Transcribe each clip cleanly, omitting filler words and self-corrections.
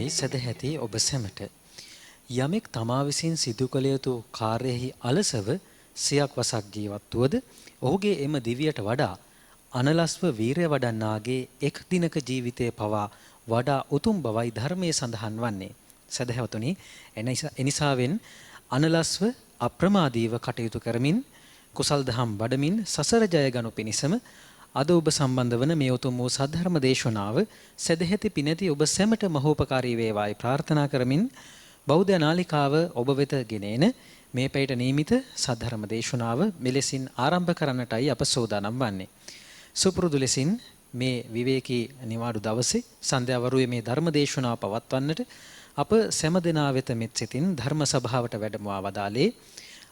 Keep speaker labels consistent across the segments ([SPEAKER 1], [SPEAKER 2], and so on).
[SPEAKER 1] පිංයි සදැහැති ඔබ සැමට. යමෙක් තමා විසින් සිදු කළ යුතු කාර්යෙහි අලසව සියක් වසක් ජීවත් වුවද ඔහුගේ එම දිවියට වඩා අනලස්ව වීරය වඩන්නාගේ එක් දිනක ජීවිතය පවා වඩා උතුම් බවයි ධර්මයේ සඳහන් වන්නේ. සදහැවතුනි, එනිසාවෙන් අනලස්ව අප්‍රමාදීව කටයුතු කරමින් කුසල් දහම් වඩමින් සසර ජය ගනු පිණිසම අද ඔබ සම්බන්ධ වන මේ උතුම් වූ සද්ධර්ම දේශනාව සදැහැති පිනැති ඔබ සැමට මහෝපකාරී වේවායි ප්‍රාර්ථනා කරමින් බෞද්ධ නාලිකාව ඔබ වෙත ගෙනෙන මේ පැයට නියමිත සද්ධර්ම දේශනාව මෙලෙසින් ආරම්භ කරන්නටයි අප සූදානම් වන්නේ. සුපුරුදු ලෙසින් මේ විවේකී නිවාඩු දවසේ සන්ධ්‍යාවරුවේ මේ ධර්ම දේශනාව පවත්වන්නට අප සෑම දෙනා වෙත මෙත් සිතින් ධර්ම සභාවට වැඩමවා වදාළේ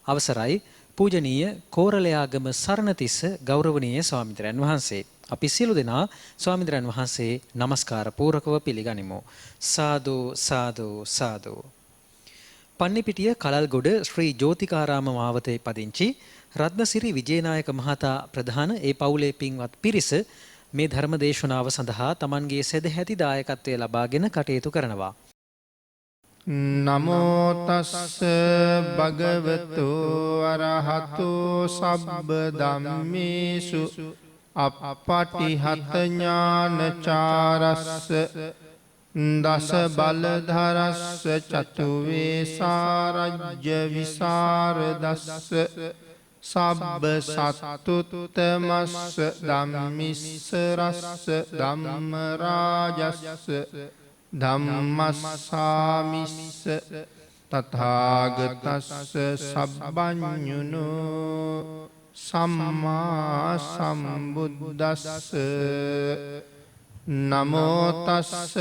[SPEAKER 1] අවසරයි පූජනීය කෝරළයාගම සරණතිස්ස ගෞරවනීය ස්වාමීන් වහන්සේ. අපි සියලු දෙනා ස්වාමීන් වහන්සේ নমස්කාර පූර්වකව පිළිගනිමු. සාදු සාදු සාදු. පන්නිපිටිය කලල්ගොඩ ශ්‍රී ජෝතිකාරාම මාවතේ පදිංචි රත්නසිරි විජේනායක මහතා ප්‍රධාන ඒ පවුලේ පින්වත් පිරිස මේ ධර්ම දේශනාව සඳහා Tamanගේ සදැහැති දායකත්වය ලබාගෙන කටයුතු කරනවා.
[SPEAKER 2] නමෝ තස්ස භගවතු අරහතු සබ්බ ධම්මේසු අප්පටිහත ඥානචාරස්ස දස බලධරස්ස චතුවේ සාරජ්‍ය විසරදස්ස සබ්බ සත්තුත්තමස්ස ධම්මිස්සරස්ස ධම්ම රාජස්ස ධම්මස්සාමිස්ස තථාගතස්ස සබ්බඤුනෝ සම්මා සම්බුද්දස්ස නමෝ තස්ස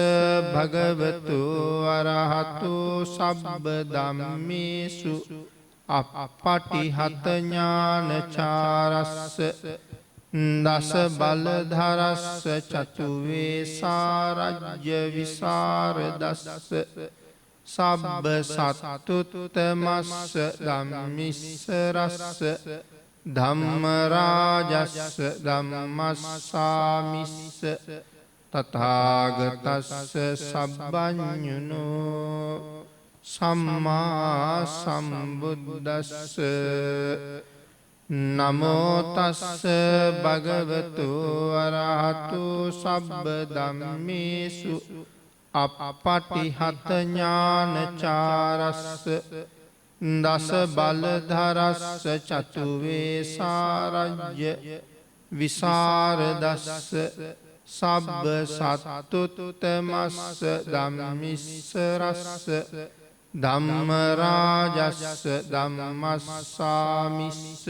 [SPEAKER 2] භගවතු අරහතු සබ්බ ධම්මේසු අප්පටිහත ඥානචාරස්ස දස බලධරස්ස චතුවේ සාරජ්‍ය විසරදස්ස සබ්බ සත්තුත්තමස්ස ධම්මිස්සරස්ස ධම්ම රාජස්ස ධම්මස්සාමිස්ස තථාගතස්ස සබ්බඤුනෝ සම්මා සම්බුද්දස්ස නමෝ තස්ස භගවතු අරහතු සබ්බ ධම්මේසු අප්පටිහත ඥානචාරස්ස දස බලධරස්ස චතුවේ සාරජ්‍ය විසරදස්ස සබ්බ සත්තුත්තමස්ස ධම්මිස්සරස්ස ධම්ම රාජස්ස ධම්මස්සාමිස්ස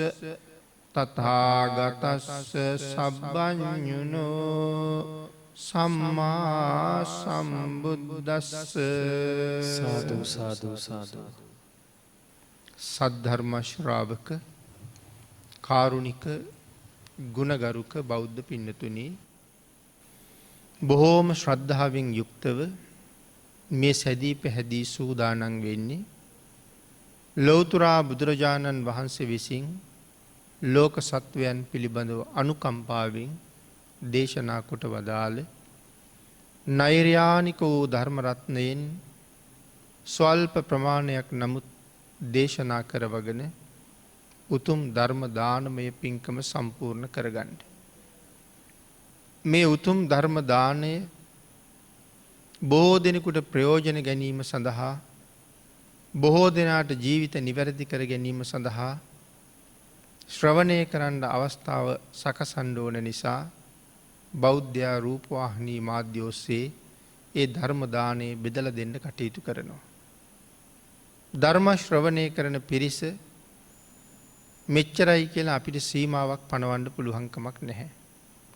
[SPEAKER 2] තථාගතස්ස සබ්බඤුනෝ සම්මා සම්බුද්දස්ස.
[SPEAKER 1] සාදු සාදු සාදු.
[SPEAKER 2] සද්ධර්ම ශ්‍රාවක කාරුණික ගුණගරුක බෞද්ධ පින්නතුනි, බොහෝම ශ්‍රද්ධාවෙන් යුක්තව මේ සැදී පැහැදී සූදානම් වෙන්නේ ලෞතුරා බුදුරජාණන් වහන්සේ විසින් ලෝක සත්වයන් පිළිබඳව අනුකම්පාවෙන් දේශනා කොට වදාළ නෛර්යානික වූ ධර්මරත්නයෙන් ස්වල්ප ප්‍රමාණයක් නමුත් දේශනා කරවගෙන උතුම් ධර්ම දානමය පින්කම සම්පූර්ණ කරගන්න. මේ උතුම් ධර්ම දානය බොහෝ දෙනෙකුට ප්‍රයෝජන ගැනීම සඳහා, බොහෝ දෙනාට ජීවිත නිවැරදි කර ගැනීම සඳහා ශ්‍රවණය කරන්න අවස්ථාව සකසන්න ඕන නිසා බෞද්ධයා රූපවාහිනී මාධ්‍ය ඔස්සේ ඒ ධර්ම දානය බෙදලා දෙන්න කටයුතු කරනවා. ධර්ම ශ්‍රවණය කරන පිරිස මෙච්චරයි කියලා අපිට සීමාවක් පනවන්න පුළුවන්කමක් නැහැ.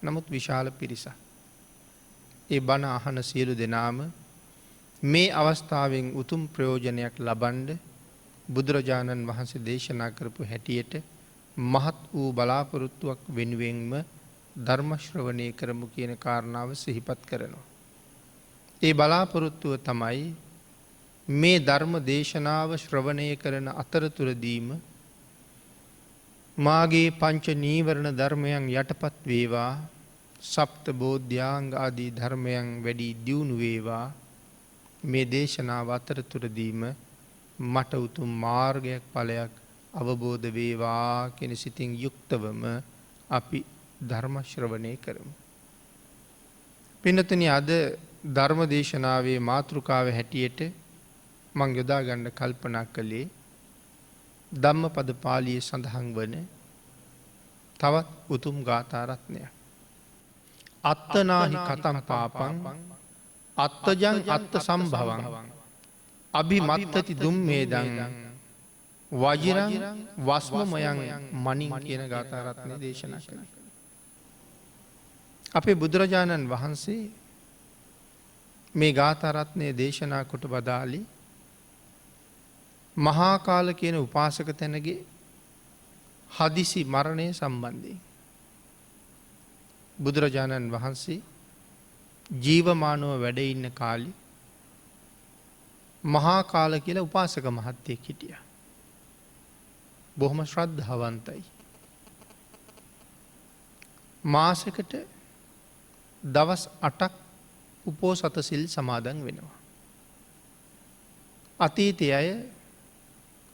[SPEAKER 2] නමුත් විශාල පිරිසක්. ඒ බණ අහන සියලු දෙනාම මේ අවස්ථාවෙන් උතුම් ප්‍රයෝජනයක් ලබන්න බුදුරජාණන් වහන්සේ දේශනා කරපු හැටියට මහත් වූ බලාපොරොත්තුවක් වෙනුවෙන්ම ධර්ම ශ්‍රවණය කරමු කියන කාරණාව සිහිපත් කරනවා. ඒ බලාපොරොත්තුව තමයි මේ ධර්ම දේශනාව ශ්‍රවණය කරන අතරතුරදීම මාගේ පංච නීවරණ ධර්මයන් යටපත් වේවා, සප්ත බෝධ්‍යාංග ආදී ධර්මයන් වැඩි දියුණු වේවා, මේ දේශනාව අතරතුරදීම මට උතුම් මාර්ගයක් ඵලයක් අවබෝධ වේවා කියන සිතින් යුක්තවම අපි ධර්ම ශ්‍රවණය කරමු. පින්නතුනි, අද ධර්ම දේශනාවේ මාතෘකාව හැටියට මං යොදා ගන්න කල්පනා කළේ ධම්මපද පාළියේ සඳහන් වන තවත් උතුම් ගාථා රත්නයක්. අත්තනාහි කතම් පාපං අත්තජං අත්ත සම්භවං අභිමත්තති දුම්මේදං වජිරං වස්මමයන් මනින් කියන ගාථා රත්නය දේශනා කළේ. අපේ බුදුරජාණන් වහන්සේ මේ ගාථා රත්නය දේශනා කොට වදාළි මහා කාල කියන උපාසක තැනගේ හදිසි මරණය සම්බන්ධයෙන්. බුදුරජාණන් වහන්සේ ජීවමානව වැඩ ඉන්න කාලි මහා කාල කියලා උපාසක මහත්තයෙක් හිටියා. බොහොම ශ්‍රද්ධාවන්තයි. මාසෙකට දවස් 8ක් උපෝසත සිල් සමාදන් වෙනවා. අතීතයේ අය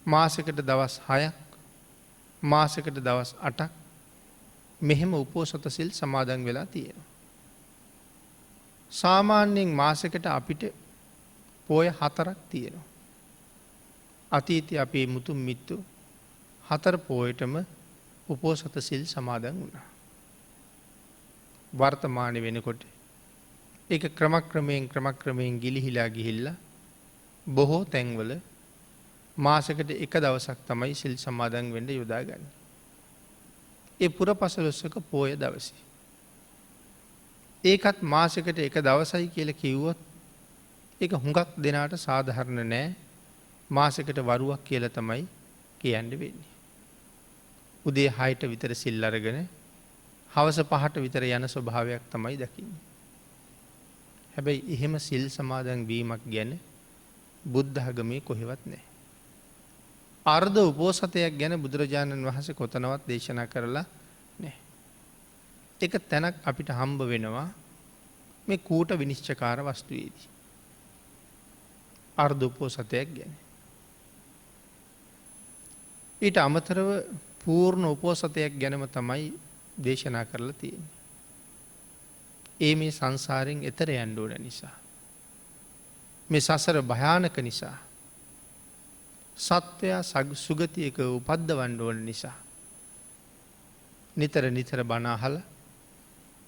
[SPEAKER 2] මාසෙකට දවස් 6ක් මාසෙකට දවස් 8ක් මෙහෙම උපෝසත සිල් සමාදන් වෙලා තියෙනවා. සාමාන්‍යයෙන් මාසෙකට අපිට පෝය 4ක් තියෙනවා. අතීතයේ අපේ මුතුන් මිත්තු 4 පෝයටම උපෝසත සිල් සමාදන් වුණා. වර්තමානයේ වෙනකොට ඒක ක්‍රමක්‍රමයෙන් ගිලිහිලා ගිහිල්ලා බොහෝ තැන්වල මාසෙකට එක දවසක් තමයි සිල් සමාදන් වෙන්න යොදාගන්නේ. ඒ පුරපසළොස්වක පෝය දවසේ. ඒකත් මාසෙකට එක දවසයි කියලා කිව්වොත් ඒක හුඟක් දෙනාට සාධාරණ නෑ. මාසෙකට වරුවක් කියලා තමයි කියන්න වෙන්නේ. උදේ 6ට විතර සිල් අරගෙන හවස 5ට විතර යන ස්වභාවයක් තමයි දකින්නේ. හැබැයි එහෙම සිල් සමාදන් වීමක් ගැන බුද්ධ ධර්මයේ කොහෙවත් නැහැ. අර්ධ උපෝසතයක් ගැන බුදුරජාණන් වහන්සේ කොතනවත් දේශනා කරලා නැහැ. ඒක තැනක් අපිට හම්බ වෙනවා මේ කූට විනිශ්චයකාර වස්තුවේදී. අර්ධ උපෝසතයක් ගැන. ඊට අමතරව පූර්ණ උපෝසතයක් ගැනම තමයි දේශනා කරලා තියෙන්නේ. ඒ මේ සංසාරයෙන් එතර යන්න ඕන නිසා. මේ සසර භයානක නිසා. සත්වයා සුගතියක උපද්දවන්න ඕන නිසා. නිතර බණ අහලා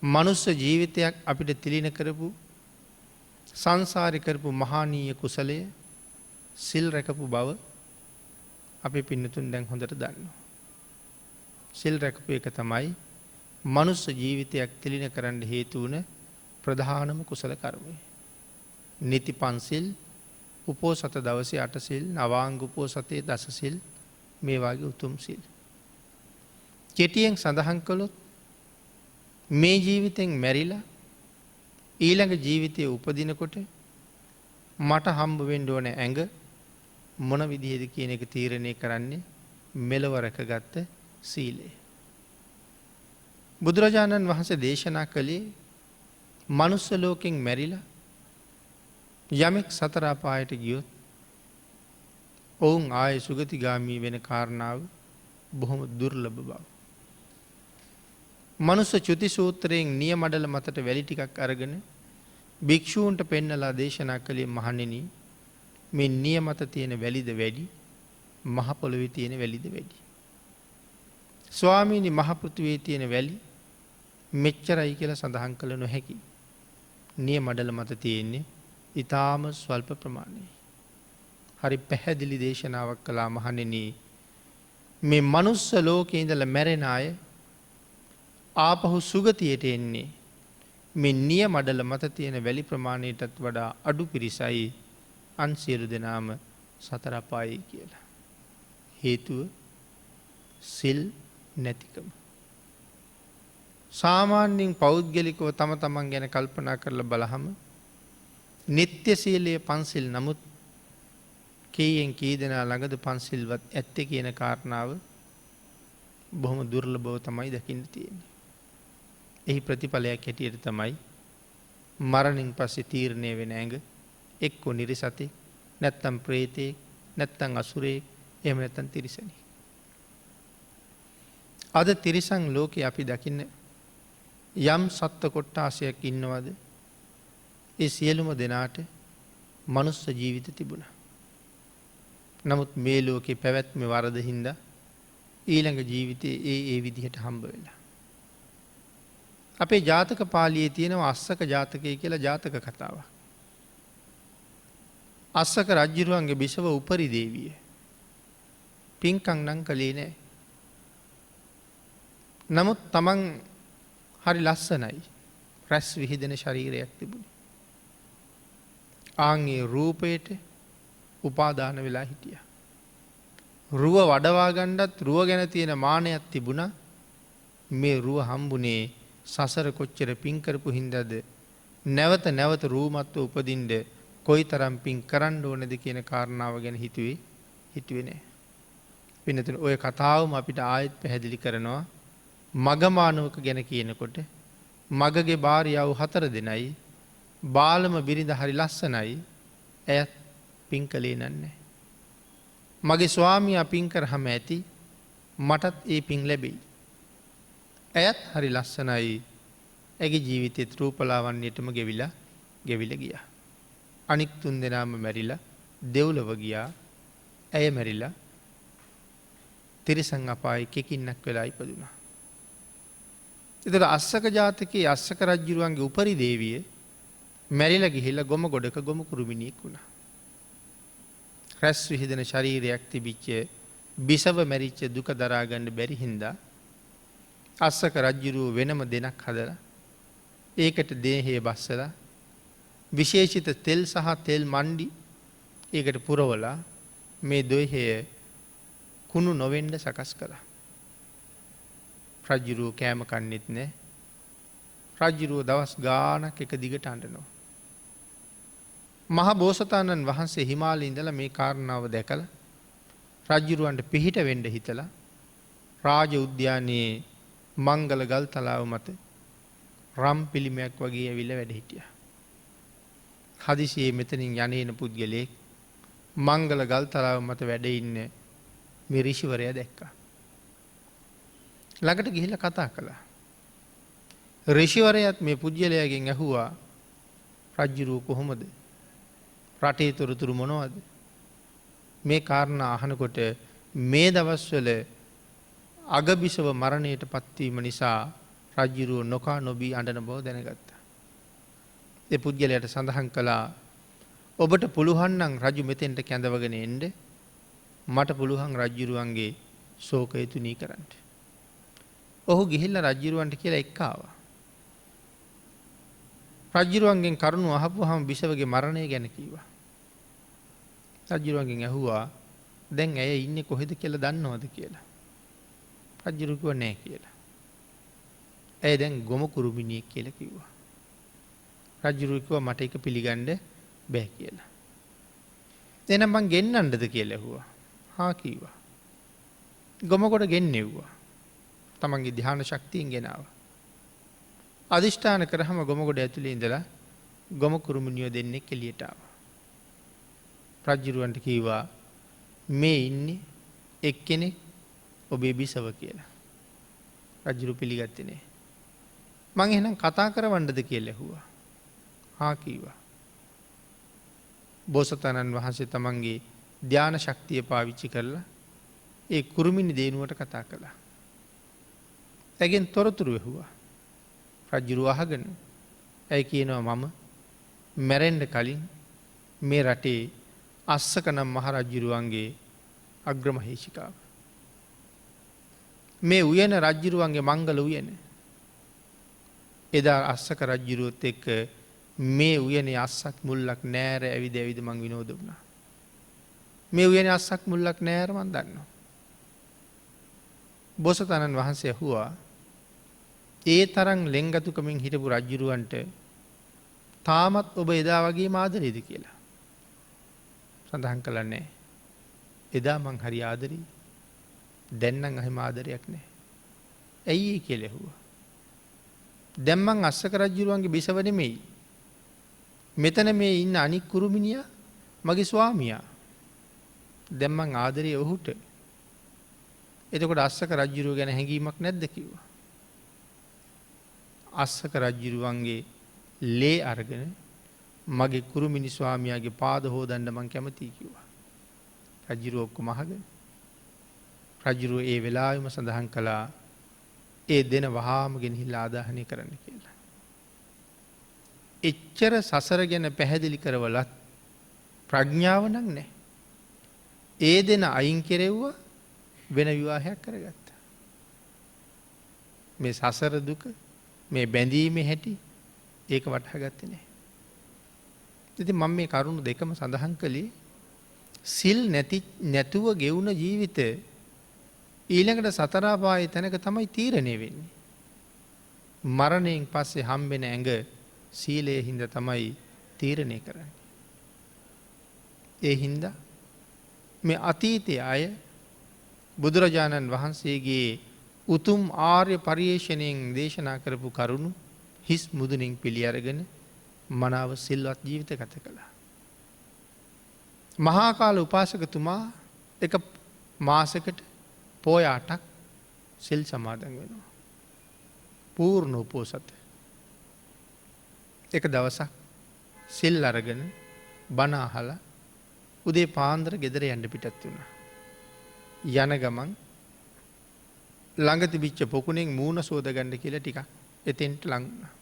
[SPEAKER 2] මනුස්ස ජීවිතයක් අපිට තිලින කරපු සංසාරේ කරපු මහානීය කුසලය සිල් රැකපු බව අපේ පින්නතුන් දැන් හොඳට දන්නවා. සිල් රැකපු එක තමයි මනුස්ස ජීවිතයක් තිලින කරන්න හේතු වුණ ප්‍රධානම කුසල කර්මය. නිති පන්සිල්, උපෝසත දවසේ 8 සිල්, නවාංග උපෝසතේ 10 සිල්, මේ වගේ උතුම් සිල්. කෙටියෙන් සඳහන් කළොත් මේ ජීවිතෙන් මැරිලා ඊළඟ ජීවිතයේ උපදිනකොට මට හම්බ වෙන්න ඕන ඇඟ මොන විදිහේද කියන එක තීරණය කරන්නේ මෙලව රැකගත්ත සීලය. බුදුරජාණන් වහන්සේ දේශනා කළේ මනුස්ස ලෝකෙන් මැරිලා යමෙක් සතර අපායට ගියොත් ඔවුන් ආයේ සුගතිගාමී වෙන කාරණාව බොහොම දුර්ලභ බව. මනුස්ස චුති සූත්‍රයෙන් නියමඩල මතට වැලි ටිකක් අරගෙන භික්ෂූන්ට පෙන්නලා දේශනා කළේ මහණෙනි මේ නියමත තියෙන වැලිද වැඩි මහ පොළොවේ තියෙන වැලිද වැඩි. ස්වාමීනි මහ පෘථුවේ තියෙන වැලි මෙච්චරයි කියලා සඳහන් කළ නොහැකි. නියමඩල මත තියෙන්නේ ඊටාම ස්වල්ප ප්‍රමාණයයි. හරි පැහැදිලි දේශනාවක් කළා මහණෙනි මේ මනුස්ස ලෝකේ ඉඳලා මැරෙන අය ආපහු සුගතියට එන්නේ මේ නියමඩල මත තියෙන වැලි ප්‍රමාණයටත් වඩා අඩු පිරිසයි අන් සියලු දෙනාම සතර අපායයි කියලා. හේතුව සිල් නැතිකම. සාමාන්‍යයෙන් පෞද්ගලිකව තම තමන් ගැන කල්පනා කරලා බලහම නිත්‍ය සීලයේ පන්සිල් නමුත් කීයෙන් කී දෙනා ළඟද පන්සිල්වත් ඇත්තේ කියන කාරණාව බොහොම දුර්ලභව තමයි දකින්න තියෙන්නේ. එහි ප්‍රතිඵලයක් හැටියට තමයි මරණින් පස්සේ තීරණය වෙන ඇඟ එක්කෝ නිරිසතෙක්, නැත්තම් ප්‍රේතෙක්, නැත්තම් අසුරෙක්, එහෙම නැත්තම් තිරිසනෙක්. අද තිරිසන් ලෝකේ අපි දකින්න යම් සත්ත්ව කොට්ටාසයක් ඉන්නවද? ඒ සියලුම දෙනාට මනුස්ස ජීවිත තිබුණා. නමුත් මේ ලෝකේ පැවැත්ම වරද හින්දා ඊළඟ ජීවිතේ ඒ විදිහට හම්බ වෙලා. අපේ ජාතක පාළියේ තියෙනවා අස්සක ජාතකය කියලා ජාතක කතාවක්. අස්සක රජ්ජුරුවන්ගේ බිසව උපරි දේවිය. පින්කම් නම් කළේ නෑ. නමුත් තමන් හරි ලස්සනයි. රැස් විහිදෙන ශරීරයක් තිබුණේ. ආන්ගේ රූපයට උපාදාන වෙලා හිටිය. රුව වඩවා ගණ්ඩත් රුව ගැන තියෙන මානයක් තිබුණ. මේ රුව හම්බුනේ සසර කොච්චර පින්කරපු හින්දද නැවත නැවත රූමත්ව උපදින්ඩ කොයි තරම් පින් කරන්න ඕනෙද කියන කාරණාව ගැන හිතුවේ නෑ. පිනතුන ඔය කතාවම අපිට ආයෙත් පැහැදිලි කරනවා. මගමානුවක ගැන කියනකොට මගගේ භාර්යාව 4 දෙනයි බාලම බිරිඳ හරි ලස්සනයි. ඇයත් පින් කළේ නන්නේ. මගේ ස්වාමියා පින් කරහම ඇති මටත් ඒ පින් ලැබෙයි. ඇයත් හරි ලස්සනයි. ඇගේ ජීවිතෙත් රූපලාවන්‍යයටම ගෙවිලා ගියා. අනික් 3 දෙනාම මැරිලා දෙව්ලොව ගියා. ඇය මැරිලා තිරිසන් අපායේ කෙකින්නක් වෙලා ඉපදුනා. එතකොට අස්සක ජාතකයේ අස්සක රජුරුවන්ගේ උපරි දේවිය මැරිලා ගිහිල්ලා ගොම ගොඩක ගොම කුරුමිනියෙක් වුණා. රැස් විහිදෙන ශරීරයක් තිබිච්ච බිසව මැරිච්ච දුක දරා ගන්න බැරි හින්දා අස්සක රජුරුව වෙනම දෙනක් හදලා ඒකට දේහය බස්සලා විශේෂිත තෙල් සහ තෙල් මණ්ඩි ඒකට පුරවලා මේ දෙහය කුණු නොවෙන්න සකස් කළා. රජ්ජුරුව කෑම කන්නෙත් නෑ. රජ්ජුරුව දවස් ගානක් එක දිගට අඬනවා. මහා බෝසතාණන් වහන්සේ හිමාලයේ ඉඳලා මේ කාරණාව දැකලා රජ්ජුරුවන්ට පිහිට වෙන්න හිතලා රාජ උද්‍යානයේ මංගල ගල් තලාව මත රම් පිළිමයක් වගේ ඇවිල්ලා වැඩ හිටියා. හදිසියේ මෙතනින් යන්නේන පුද්ගලයෙක් මංගල ගල් තලාව මත වැඩ ඉන්න මේ ඍෂිවරයා දැක්කා. ළඟට ගිහිල්ලා කතා කළා. ඍෂිවරයාත් මේ පුජ්‍යලයාගෙන් ඇහුවා රජ්ජුරුව කොහොමද? රටේ තොරතුරු මොනවද? මේ කාරණා අහනකොට මේ දවස්වල අගබිසව මරණයට පත්වීම නිසා රජ්ජුරුව නොකා නොබී අඬන බව දැනගත්තා. ඒ පුජ්‍යලයාට සඳහන් කළා ඔබට පුළුවන් නම් රජු මෙතෙන්ට කැඳවගෙන එන්න. මට පුළුවන් රජ්ජුරුවන්ගේ ශෝකය තුනී කරන්න. ඔහු ගිහිල්ලා රජ්ජුරුවන්ට කියලා එක්කාවා. රජ්ජුරුවන්ගෙන් කරුණු අහපුවාම බිසවගේ මරණය ගැන කිව්වා. රජ්ජුරුවන්ගෙන් ඇහුවා දැන් ඇය ඉන්නේ කොහෙද කියලා දන්නවද කියලා. රජ්ජුරුව කිව්වා නෑ කියලා. ඇය දැන් ගොම කුරුමිනියෙක් කියලා කිව්වා. රජ්ජුරුව කිව්වා මට ඒක පිළිගන්න බෑ කියලා. එහෙනම් මං ගෙන්නන්නද කියලා ඇහුවා. හා කිව්වා. ගොම කොට ගෙන්නෙව්වා. තමන්ගේ ධ්‍යාන ශක්තියෙන් ගෙනාවා. අදිෂ්ඨාන කරාම ගොම කොට ඇතුලේ ඉඳලා ගොම කුරුමිනියෝ දෙන්නෙක් එළියට ආවා. රජ්ජුරුවන්ට කිව්වා මේ ඉන්නේ එක්කෙනෙක් ඔබේ බිසව කියලා. රජ්ජුරුව පිළිගත්තේ නෑ. මං එහෙනම් කතා කරවන්නද කියලා ඇහුවා. හා කිව්වා. බෝසතාණන් වහන්සේ තමන්ගේ ධ්‍යාන ශක්තිය පාවිච්චි කරලා ඒ කුරුමිනි දේනුවට කතා කළා. ඇගෙන් තොරතුරු ඇහුවා. රජ්ජුරුව අහගෙන ඇයි කියනවා මම මැරෙන්න කලින් මේ රටේ අස්සක නම් මහරජ්ජුරුවන්ගේ අග්‍රමහේෂිකාව. මේ උයන රජ්ජුරුවන්ගේ මංගල උයන. එදා අස්සක රජ්ජුරුවත් එක්ක මේ උයනේ අස්සක් මුල්ලක් නෑර ඇවිද ඇවිද මං විනෝද වුණා. මේ උයනේ අස්සක් මුල්ලක් නෑර මං දන්නවා. බෝසතාණන් වහන්සේ ඇහුවා ඒ තරම් ලෙන්ගතුකමින් හිටපු රජ්ජුරුවන්ට තාමත් ඔබ එදා වගේ ආදරේද කියලා. සඳහන් කළා නෑ. එදා මං හරි ආදරේ. දැන් නම් එහෙම ආදරයක් නෑ. ඇයි ඒ කියලා ඇහුවා. දැන් මං අස්සක රජ්ජුරුවන්ගේ බිසව නෙමෙයි. මෙතන මේ ඉන්න අනික් කුරුමිනියා මගේ ස්වාමියා. දැන් මං ආදරේ ඔහුට. එතකොට අස්සක රජ්ජුරුව ගැන හැඟීමක් නැද්ද කිව්වා. අස්සක රජ්ජුරුවන්ගේ ලේ අරගෙන මගේ කුරුමිනි ස්වාමියාගේ පාද හෝදන්න මං කැමතියි කිව්වා. රජ්ජුරුව ඔක්කොම අහගෙන. රජ්ජුරුව ඒ වෙලාවෙම සඳහන් කළා ඒ දෙන වහාම ගෙනහිල්ලා ආදාහනය කරන්න කියලා. එච්චර සසර ගැන පැහැදිලි කරවලත් ප්‍රඥාව නම් නැහැ. ඒ දෙන අයින් කෙරෙව්වා වෙන විවාහයක් කරගත්තා. මේ සසර දුක මේ බැඳීමේ හැටි ඒක වටහා ගත්තේ නැහැ. ඉතින් මම මේ කරුණු දෙකම සඳහන් කළේ සිල් නැතුව ගෙවුන ජීවිතය ඊළඟට සතර අපායේ තැනක තමයි තීරණය වෙන්නේ. මරණයෙන් පස්සේ හම්බෙන ඇඟ සීලයේ හින්දා තමයි තීරණය කරන්නේ. ඒ හින්දා මේ අතීතයේ අය බුදුරජාණන් වහන්සේගේ උතුම් ආර්ය පරිශ්‍රණයෙන් දේශනා කරපු කරුණු හිස් මුදුනින් පිළි අරගෙන මනාව සිල්වත් ජීවිත ගත කළා. මහා කාල උපාසකතුමා එක මාසයකට පෝය 8ක් සිල් සමාදන් වෙනවා. පූර්ණ උපෝසත. එක දවසක් සිල් අරගෙන බණ අහලා උදේ පාන්දර ගෙදර යන්න පිටත් වුණා. යන ගමන් ළඟ තිබිච්ච පොකුණෙන් මූණ සෝදගන්න කියලා ටිකක් එතෙන්ට ලං වුණා.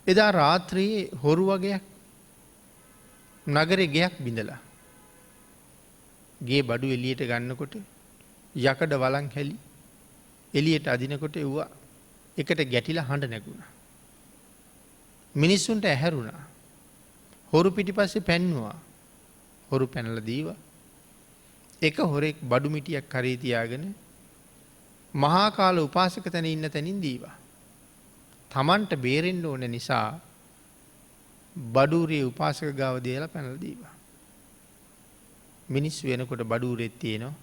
[SPEAKER 2] එදා රාත්‍රියේ හොරු වගේක් නගරේ ගෙයක් බිඳලා ගේ බඩු එළියට ගන්නකොට යකඩ වලං හැලි එළියට අදිනකොට එව්වා එකට ගැටිලා හඬ නැගුණා. මිනිස්සුන්ට ඇහැරුණා. හොරු පිටිපස්සේ පැන්නුවා. හොරු පැනලා දීවා. එක හොරෙක් බඩු මිටියක් කරේ තියාගෙන මහා කාල උපාසක තැන ඉන්න තැනින් දීවා. තමන්ට බේරෙන්න ඕන නිසා බඩූරියේ උපාසක ගාව දීලා පැනලා දීවා. මිනිස් වෙනකොට බඩූරෙත් තියෙනවා.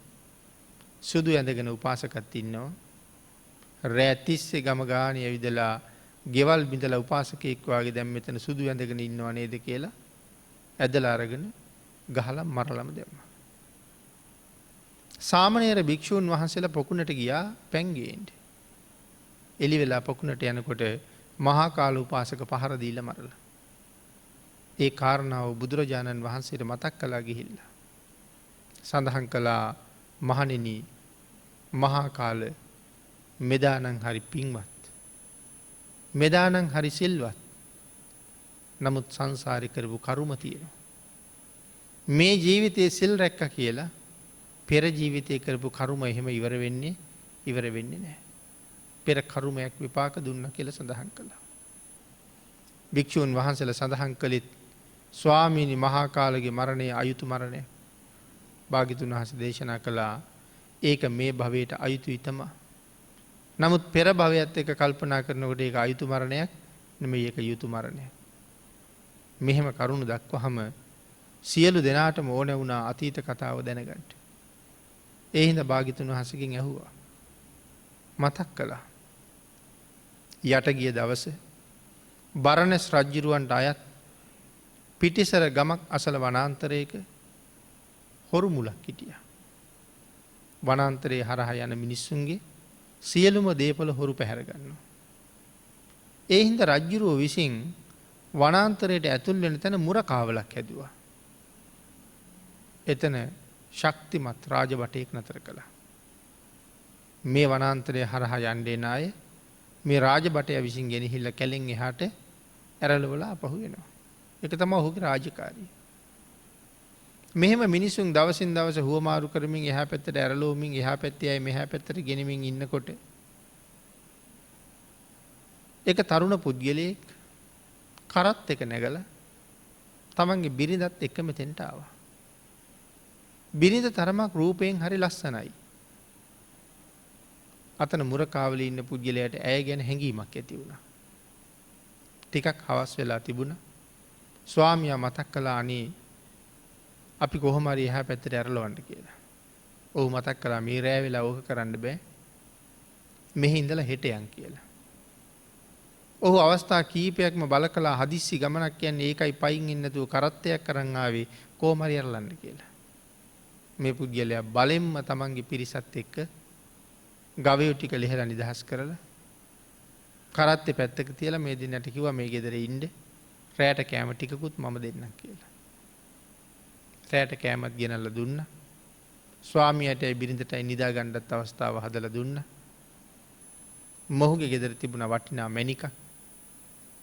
[SPEAKER 2] සුදු ඇඳගෙන උපාසකත් ඉන්නවා. රෑ තිස්සේ ගම ගානේ ඇවිදලා ගෙවල් බිඳලා උපාසකෙක් වාගේ දැන් මෙතන සුදු ඇඳගෙන ඉන්නව නේද කියලා ඇදලා අරගෙන ගහලා මරලම දැම්මා. සාමණේර භික්ෂූන් වහන්සේලා පොකුණට ගියා පැන් ගේන්න. එලි වෙලා පොකුණට යනකොට මහා කාල උපාසක පහර දීලා මරලා. ඒ කාරණාව බුදුරජාණන් වහන්සේට මතක් කළා ගිහිල්ලා. සඳහන් කළා මහණෙනි මහා කාල මෙදානම් හරි පින්වත්. මෙදානම් හරි සිල්වත්. නමුත් සංසාරේ කරපු කර්ම තියෙනවා. මේ ජීවිතයේ සිල් රැක්ක කියලා පෙර ජීවිතයේ කරපු කර්ම එහෙම ඉවර වෙන්නේ නැහැ. පෙර කර්මයක් විපාක දුන්නා කියලා සඳහන් කළා. භික්ෂුන් වහන්සේලා සඳහන් කළේ ස්වාමීනි මහා කාලගේ මරණය අයුතු මරණය. භාග්‍යතුන් වහන්සේ දේශනා කළා ඒක මේ භවයට අයුතුයි තමයි. නමුත් පෙර භවයත් එක්ක කල්පනා කරනකොට ඒක අයුතු මරණයක් නෙමෙයි ඒක යුතු මරණයක්. මෙහෙම කරුණු දක්වහම සියලු දෙනාටම ඕන වුණා අතීත කතාව දැනගන්න. ඒ හින්දා භාග්‍යතුන් වහන්සේගෙන් ඇහුවා. මතක් කළා. යට ගිය දවසේ බරණැස් රජුරවන්ට අයත් පිටිසර ගමක් අසල වනාන්තරයක හොරු මුලක් හිටියා. වනාන්තරයේ හරහා යන මිනිස්සුන්ගේ සියලුම දේපල හොරු පැහැර ගන්නවා. ඒ හින්දා රජුරෝ විසින් වනාන්තරයට ඇතුල් වෙන තැන මුරකාවලක් හැදුවා. එතන ශක්තිමත් රාජබටයෙක් නතර කළා. මේ වනාන්තරයේ හරහා යන්නේ නාය මේ රාජබටය විසින් ගෙනහිල්ලා කැලෙන් එහාට ඇරලවලා අපහු වෙනවා. ඒක තමයි ඔහුගේ රාජකාරිය. මෙහෙම මිනිසුන් දවසින් දවස හුවමාරු කරමින් එහා පැත්තට ඇරලෝමින් එහා පැත්තේ අය මෙහා පැත්තට ගෙනමින් ඉන්නකොට එක තරුණ පුද්ගලයෙක් කරත් එක නැගලා තමන්ගේ බිරිඳත් එක්ක මෙතෙන්ට ආවා. බිරිඳ තරමක් රූපයෙන් හරි ලස්සනයි. අතන මුරකාවලේ ඉන්න පුද්ගලයාට ඇය ගැන හැඟීමක් ඇති වුණා. ටිකක් හවස් වෙලා තිබුණා. ස්වාමියා මතක් කළා අනේ අපි කොහොම හරි එහා පැත්තට ඇරලවන්න කියලා. ඔහු මතක් කළා මේ රෑ වෙලා ඕක කරන්න බෑ. මෙහි ඉඳලා හෙට යන් කියලා. ඔහු අවස්ථා කීපයක්ම බල කලා හදිස්සි ගමනක් කියන්නේ ඒකයි පයින් ඉන්නතුව කරත්තයක් කරන්න ආවේ කෝමරි අරලන්න කියලා. මේ පුද්ගලයා බලෙන්ම තමන්ගේ පිරිසත් එක්ක ගවයෝ ටික ලෙහලා නිදහස් කරලා කරත්තේ පැත්තක තියලා මේ දෙන්නට කිව්වා මේ ගෙදර ඉන්න රැයට කෑම ටිකකුත් මම දෙන්නම් කියලා. රැයට කෑමත් ගෙනල්ලා දුන්නා. ස්වාමියාටයි බිරිඳටයි නිදා ගන්නත් අවස්ථාව හදලා දුන්නා. මොහුගේ ගෙදර තිබුණ වටිනා මැණිකක්.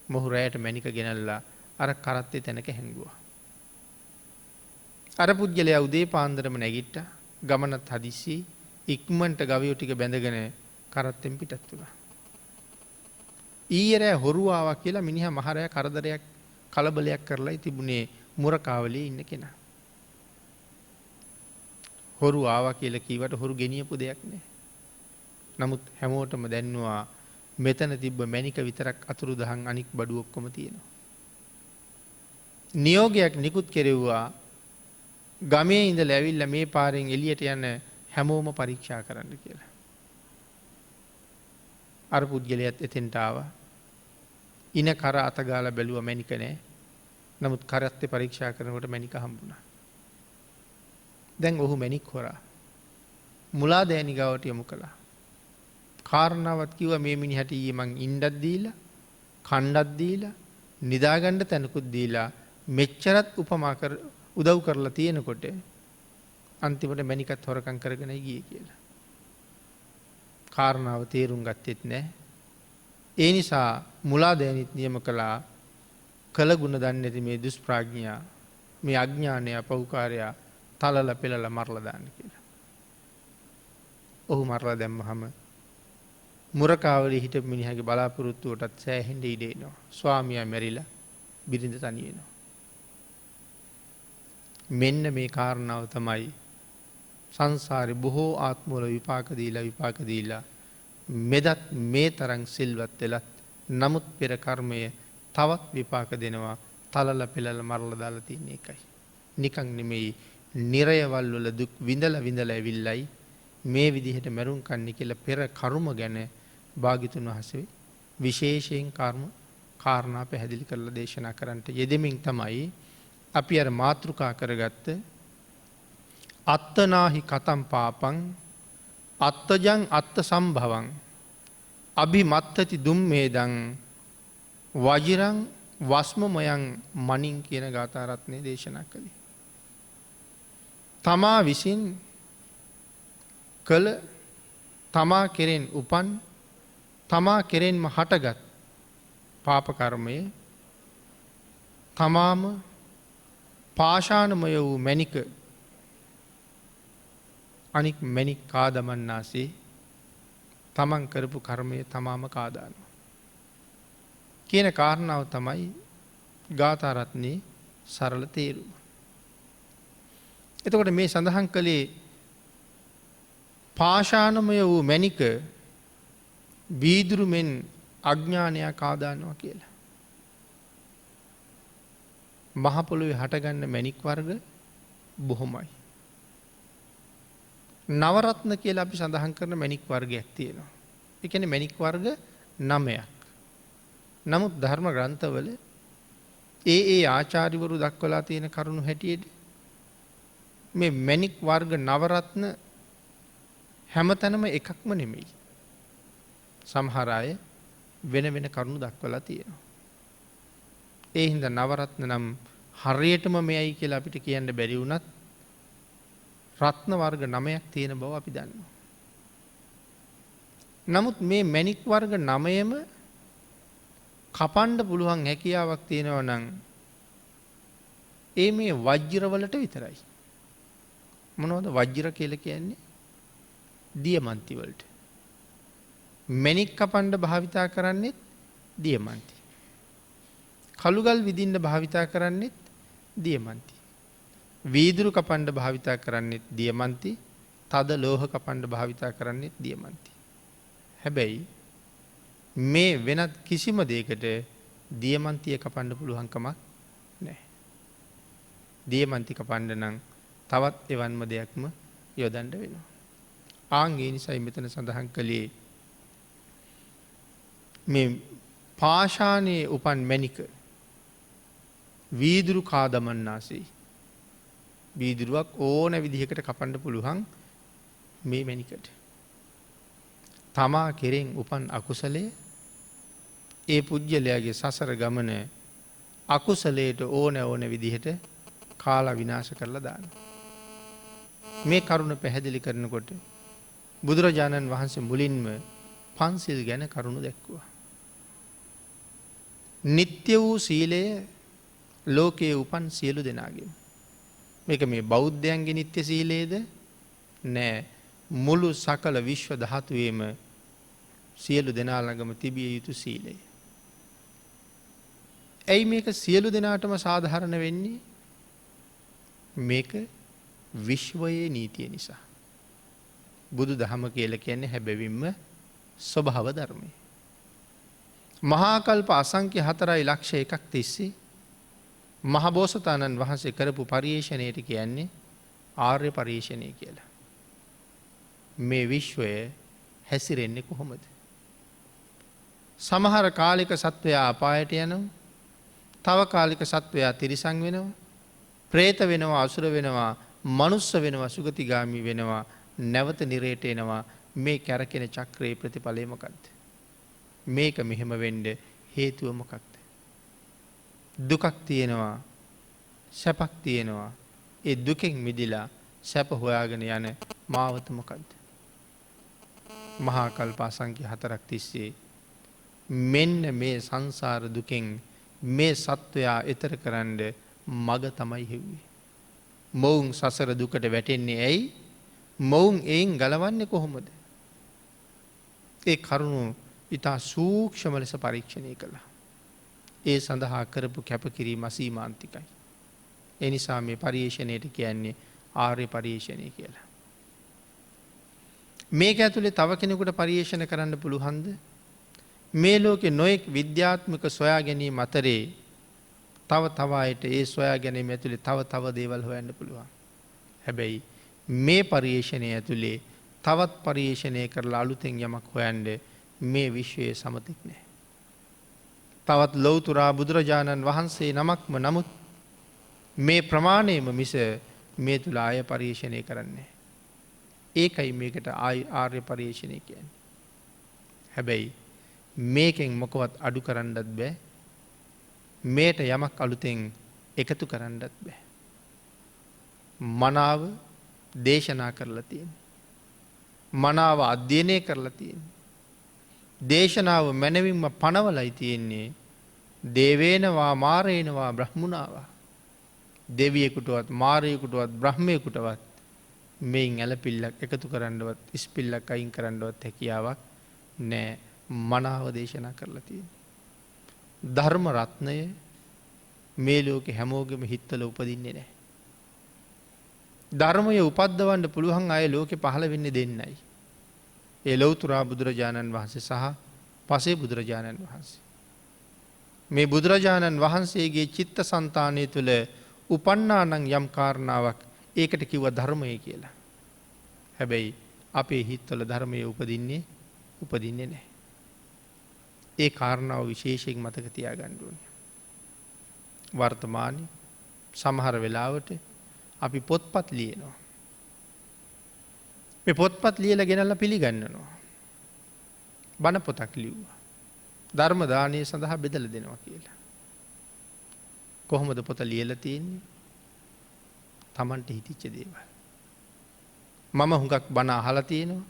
[SPEAKER 2] මොහු රැයට මැණික ගෙනල්ලා අර කරත්තේ තැනක හැංගුවා. අර පුද්ගලයා උදේ පාන්දරම නැගිට්ටා. ගමනත් හදිස්සි ඉක්මනට ගවයෝ ටික බැඳගෙන කරත්තෙන් පිටත් වුණා. ඊයේ රෑ හොරු ආවා කියලා මිනිහා මහරෑ කරදරයක් කලබලයක් කරලායි තිබුණේ මුරකාවලියේ ඉන්න කෙනා. හොරු ආවා කියලා කීවට හොරු ගෙනියපු දෙයක් නෑ. නමුත් හැමෝටම දැන්නවා මෙතන තිබ්බ මැණික විතරක් අතුරුදහන් අනික් බඩු ඔක්කොම තියෙනවා. නියෝගයක් නිකුත් කෙරෙව්වා ගමේ ඉඳලා ඇවිල්ලා මේ පාරෙන් එළියට යන හැමෝම පරීක්ෂා කරන්න කියලා. අර පුද්ගලයාත් එතෙන්ට ආවා. ඉන කර අතගාලා බැලුවා මැණික නෑ. නමුත් කරත්තේ පරීක්ෂා කරනකොට මැණික හම්බුණා. දැන් ඔහු මැණික් හොරා මුලා දෑනි ගාවට යොමු කළා. කාරණාවත් කිව්වා මේ මිනිහට ඊයේ මං ඉන්නත් දීලා කණ්ඩත් දීලා නිදාගන්න තැනකුත් දීලා මෙච්චරත් උපමා කර උදව් කරලා තියෙනකොට අන්තිමට මැණිකත් හොරකම් කරගෙන ගියේ කියලා. කාරණාව තේරුම් ගත්තෙත් නෑ. ඒ නිසා මුලා දෑනිත් නියම කළා කළ ගුණ දන්නේ නැති මේ දුෂ්ප්‍රඥා මේ අඥානය පෞකාරයා තලල පෙළලා මරලා දාන්න කියලා. ඔහු මරලා දැම්මහම මුරකාවලේ හිටපු මිනිහගේ බලාපොරොත්තුවටත් සෑහෙන්න ඉඩ එනවා. ස්වාමියා මැරිලා බිරිඳ තනි වෙනවා. මෙන්න මේ කාරණාව තමයි සංසාරේ බොහෝ ආත්මවල විපාක දීලා මෙදත් මේ තරම් සිල්වත් වෙලත් නමුත් පෙර කර්මය තවත් විපාක දෙනවා. තලල පෙළල මරලා දාලා තියෙන එකයි. නිකන් නෙමෙයි නිරයවල් වල දුක් විඳලා ඇවිල්ලයි මේ විදිහට මරුන් කන්නේ කියලා පෙර කර්ම ගැන භාග්‍යතුන් වහන්සේ විශේෂයෙන් කාරණා පැහැදිලි කරලා දේශනා කරන්නට යෙදෙමින් තමයි අපි අර මාතෘකා කරගත්ත අත්තනාහි කතම් පාපං අත්තජං අත්ත සම්භවං අභිමත්තති දුම්මේදං වජිරං වස්මමයන් මනින් කියන ගාථා රත්නය දේශනා කළේ. තමා විසින් කළ තමා කෙරෙන් උපන් තමා කෙරෙන්ම හටගත් පාපකර්මය තමාම පාෂාණමය වූ මැණික අනික් මැණික් කාදමන්නාසේ තමන් කරපු කර්මය තමාම කාදානවා කියන කාරණාව තමයි ගාථා රත්නයේ සරල තේරුම. එතකොට මේ සඳහන් කළේ පාෂාණමය වූ මැණික වීදුරුමෙන් අඥානයක් කාදානවා කියලා. මහ පොළොවේ හටගන්න මැණික් වර්ග බොහොමයි. නවරත්න කියලා අපි සඳහන් කරන මැණික් වර්ගයක් තියෙනවා. ඒ කියන්නේ මැණික් වර්ග 9ක්. නමුත් ධර්ම ග්‍රන්ථවල ඒ ආචාර්යවරු දක්වලා තියෙන කරුණු හැටියට මේ මැණික් වර්ග නවරත්න හැමතැනම එකක්ම නෙමෙයි. සමහර අය වෙන වෙන කරුණු දක්වලා තියෙනවා. ඒ හින්දා නවරත්න නම් හරියටම මෙයයි කියලා අපිට කියන්න බැරි වුණත් රත්න වර්ග 9ක් තියෙන බව අපි දන්නවා. නමුත් මේ මැණික් වර්ග 9ම කපන්න පුළුවන් හැකියාවක් තියෙනවා නම් ඒ මේ වජ්‍ර වලට විතරයි. මොනවද වජ්‍ර කියලා කියන්නේ? දියමන්ති වලට. මැණික් කපන්න භාවිතා කරන්නේ දියමන්ති. කළුගල් විදින්න භාවිතා කරන්නේ දියමන්ති. වීදුරු කපන්න භාවිතා කරන්නේ දියමන්ති. තද ලෝහ කපන්න භාවිතා කරන්නේ දියමන්ති. හැබැයි මේ වෙනත් කිසිම දෙයකට දියමන්තිය කපන්න පුළුවන් කමක් නැහැ. දියමන්ති කපන්න නම් තවත් එවන්ම දෙයක්ම යොදන්න වෙනවා. ආන් ඒ නිසායි මෙතන සඳහන් කළේ මේ පාෂානයේ උපන් මැණික වීදුරු කාදමන්නාසේ වීදුරුවක් ඕන විදිහකට කපන්න පුළුවන් මේ මැණිකට. තමා කෙරෙන් උපන් අකුසලයේ ඒ පුජ්‍යලයාගේ සසර ගමන අකුසලයට ඕන විදිහට කාලා විනාශ කරලා දාන්න. මේ කරුණ පැහැදිලි කරනකොට බුදුරජාණන් වහන්සේ මුලින්ම පන්සිල් ගැන කරුණු දැක්වුවා. නිත්‍ය වූ සීලය ලෝකයේ උපන් සියලු දෙනාගේම. මේක මේ බෞද්ධයන්ගේ නිත්‍ය සීලයේද නෑ, මුළු සකල විශ්ව ධාතුවේම සියලු දෙනා ළඟම තිබිය යුතු සීලය. ඇයි මේක සියලු දෙනාටම සාධාරණ වෙන්නේ? මේක විශ්වයේ නීතිය නිසා. බුදු දහම කියලා කියන්නේ හැබැවින්ම ස්වභාව ධර්මය. මහාකල්ප අසංඛ්‍ය 4.1 තිස්සේ මහබෝසතාණන් වහන්සේ කරපු පරිශ්‍රණයට කියන්නේ ආර්ය පරිශ්‍රණය කියලා. මේ විශ්වය හැසිරෙන්නේ කොහොමද? සමහර කාලික සත්වයා අපායට යනවා, තව කාලික සත්වයා තිරිසන් වෙනවා, ප්‍රේත වෙනවා, අසුර වෙනවා, මනුස්ස වෙනවා, සුගතිගාමි වෙනවා, නැවත නිරේට එනවා. මේ කැරකෙන චක්‍රයේ ප්‍රතිඵලය මොකක්ද? මේක මෙහෙම වෙන්න හේතුව මොකක්ද? දුකක් තියෙනවා, සැපක් තියෙනවා. ඒ දුකෙන් මිදිලා සැප හොයාගෙන යන මාවත මොකක්ද? මහා කල්ප අසංඛ්‍ය 4ක් තිස්සේ මෙන්න මේ සංසාර දුකෙන් මේ සත්වයා එතර කරන්න මග තමයි හෙව්වේ. මොවුන් සසර දුකට වැටෙන්නේ ඇයි? මොවුන් එයින් ගලවන්නේ කොහොමද? ඒ කරුණු ඉතා සූක්ෂම ලෙස පරීක්ෂණය කළා. ඒ සඳහා කරපු කැපකිරීම අසීමාන්තිකයි. ඒ නිසා මේ පරිශ්‍රණයට කියන්නේ ආර්ය පරිශ්‍රණය කියලා. මේක ඇතුලේ තව කෙනෙකුට පරිශ්‍රණ කරන්න පුළුවන්ද? මේ ලෝකේ නොඑක් විද්‍යාත්මක සොයා ගැනීම අතරේ තව අයට ඒ සොයා ගැනීම ඇතුලේ තව දේවල් හොයන්න පුළුවන්. හැබැයි මේ පරිශ්‍රණය ඇතුලේ තවත් පරිශ්‍රණය කරලා අලුතෙන් යමක් හොයන්න මේ විශ්වයේ සමතෙක් නැහැ. තවත් ලෞතුරා බුදුරජාණන් වහන්සේ නමක්ම නමුත් මේ ප්‍රමාණයම මිස මේ තුල ආය පරිශ්‍රණය කරන්නේ. ඒකයි මේකට ආර්ය පරිශ්‍රණය කියන්නේ. හැබැයි මේකෙන් මොකවත් අඩු කරන්නත් බෑ. මේට යමක් අලුතෙන් එකතු කරන්නත් බෑ. මනාව දේශනා කරලා තියෙනවා. මනාව අධ්‍යයනය කරලා තියෙනවා. දේශනාව මනවින්ම පනවලයි තියෙන්නේ. දේවේනවා මාරේනවා බ්‍රහ්මුණාවා. දෙවියෙකුටවත් මාරයෙකුටවත් බ්‍රහ්මයෙකුටවත් මේන් ඇලපිල්ලක් එකතු කරන්නවත් ඉස්පිල්ලක් අයින් කරන්නවත් හැකියාවක් නෑ. මනාව දේශනා කරලා තියෙන්නේ. ධර්ම රත්නය මේ ලෝකේ හැමෝගෙම හිතවල උපදින්නේ නැහැ. ධර්මය උපද්දවන්න පුළුවන් අය ලෝකේ පහළ වෙන්නේ දෙන්නයි. ඒ ලෞතුරා බුදුරජාණන් වහන්සේ සහ පසේ බුදුරජාණන් වහන්සේ. මේ බුදුරජාණන් වහන්සේගේ චිත්තසංතානය තුළ උපන්නා නම් යම් කාරණාවක් ඒකට කිව්වා ධර්මය කියලා. හැබැයි අපේ හිතවල ධර්මය උපදින්නේ නැහැ. ඒ කාරණාව විශේෂයෙන් මතක තියාගන්න ඕනේ. වර්තමානයේ සමහර වෙලාවට අපි පොත්පත් ලියනවා. මේ පොත්පත් ලියලා ගෙනල්ලා පිළිගන්නනවා. බණ පොතක් ලිව්වා. ධර්ම දානය සඳහා බෙදලා දෙනවා කියලා. කොහොමද පොත ලියලා තියෙන්නේ? Tamanට හිතිච්ච දේවල්. මම හුඟක් බණ අහලා තියෙනවා.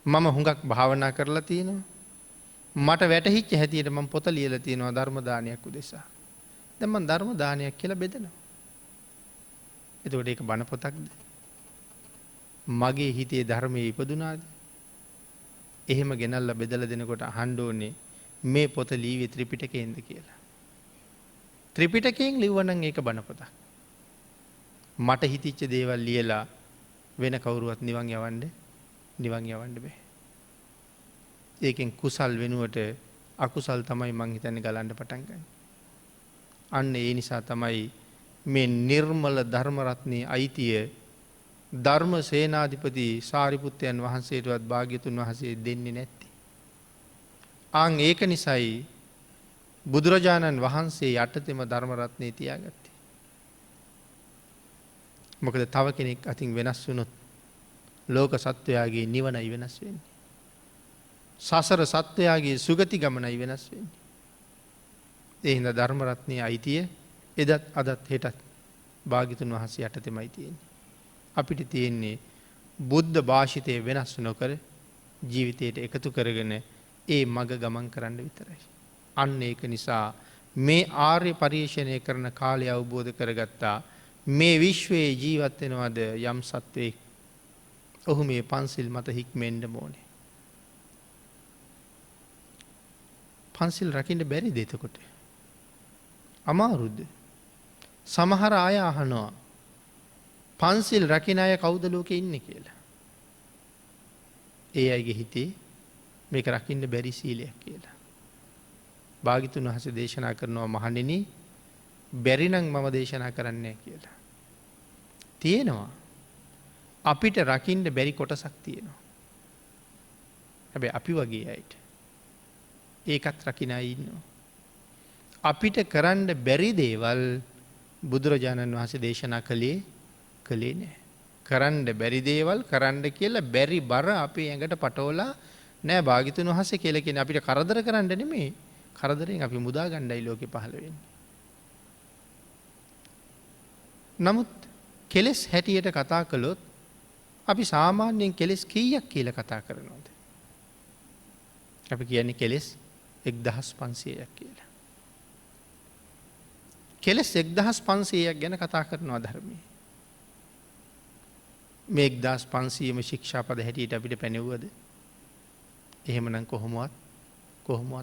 [SPEAKER 2] මම හුඟක් භාවනා කරලා තියෙනවා. මට වැටහිච්ච හැටියට මම පොත ලියලා තියෙනවා ධර්ම දානයක් උදෙසා. දැන් මම ධර්ම දානයක් කියලා බෙදනවා. එතකොට ඒක බණ පොතක්ද? මගේ හිතේ ධර්මයේ ඉපදුනාද? එහෙම ගෙනල්ලා බෙදලා දෙනකොට අහන්න ඕනේ මේ පොත ලියුවේ ත්‍රිපිටකයෙන්ද කියලා. ත්‍රිපිටකයෙන් ලිව්වනම් ඒක බණ පොතක්. මට හිතිච්ච දේවල් ලියලා වෙන කවුරුවත් නිවන් යවන්න බෑ. ඒකෙන් කුසල් වෙනුවට අකුසල් තමයි මං හිතන්නේ ගලන්න පටන් ගන්නේ. අන්න ඒ නිසා තමයි මේ නිර්මල ධර්ම රත්නයේ අයිතිය ධර්ම සේනාධිපති සාරිපුත්තයන් වහන්සේටවත් භාග්‍යතුන් වහන්සේ දෙන්නේ නැත්තේ. ඒක නිසායි බුදුරජාණන් වහන්සේ යටතෙම ධර්මරත්නය තියාගත්තේ. මොකද තව කෙනෙක් අතින් වෙනස් වුණොත් ලෝක සත්වයාගේ නිවනයි වෙනස් වෙන්නේ. සසර සත්වයාගේ සුගති ගමනයි වෙනස් වෙන්නේ. එහින්ද ධර්මරත්නය අයිතිය එදත් අදත් හෙටත් භාගිතුන් වහන්සේ යටතෙමයි තියෙන්නේ. අපිට තියෙන්නේ බුද්ධ භාෂිතය වෙනස් නොකර ජීවිතයට එකතු කරගෙන ඒ මග ගමන් කරන්න විතරයි. අන්න ඒක නිසා මේ ආර්ය පර්යේෂණය කරන කාලය අවබෝධ කරගත්තා මේ විශ්වයේ ජීවත් වෙනවද යම් සත්වෙක් ඔහු මේ පන්සිල් මත හික්මෙන්ඩ ඕනේ. පන්සිල් රකින්න බැරි දෙතකොට. අමාරුද්ද. සමහර අය අහනවා පන්සිල් රකින අය කවුද ලෝකෙ ඉන්න කියලා. ඒ අයගේ හිතේ මේක රකින්න බැරි සීලයක් කියලා. භාගිතුන් වහන්සේ දේශනා කරනවා මහණෙනි බැරිනම් මම දේශනා කරන්නේ කියලා. තියෙනවා. අපිට රකින්න බැරි කොටසක් තියෙනවා. හැබැයි අපි වගේ අයට ඒකත් රකින්න අය ඉන්නවා. අපිට කරන්න බැරි දේවල් බුදුරජාණන් වහන්සේ දේශනා කළේ නෑ. කරන්න බැරි දේවල් කරන්න කියලා බැරි බර අපේ ඇඟට පටෝලා නෑ භාගිතුන් වහන්සේ කියලා කියන අපිට කරදර කරන්න නෙමේ කරදරෙන් අපි මුදා ගණ්ඩයි ලෝකෙ පහළ වෙන්නේ. නමුත් කෙලෙස් හැටියට කතා කළොත් අපි සාමාන්‍යයෙන් කෙලෙස් කීයක් කියලා කතා කරනවද? අපි කියන්නේ කෙලෙස් 1500ක් කියලා. කෙලෙස් 1500ක් ගැන කතා කරනවා ධර්මයේ. මේ 1500ම ශික්ෂාපද හැටියට අපිට පැනෙව්වද? එහෙමනම් කොහොමවත්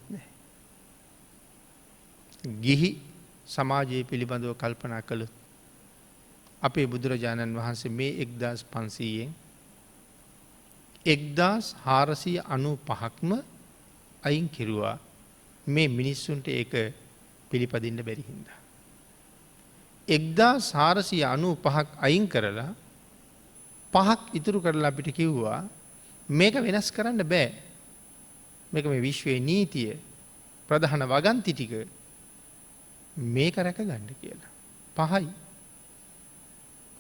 [SPEAKER 2] නැහැ. ගිහි සමාජයේ පිළිබඳව කල්පනා කළොත් අපේ බුදුරජාණන් වහන්සේ මේ 1500න් 1495ක්ම අයින් කිරුවා මේ මිනිස්සුන්ට ඒක පිළිපදින්න බැරි හින්දා. 1495ක් අයින් කරලා 5ක් ඉතුරු කරලා අපිට කිව්වා මේක වෙනස් කරන්න බෑ. මේක මේ විශ්වයේ නීතිය ප්‍රධාන වගන්ති ටික මේක රැක ගන්න කියලා. 5යි.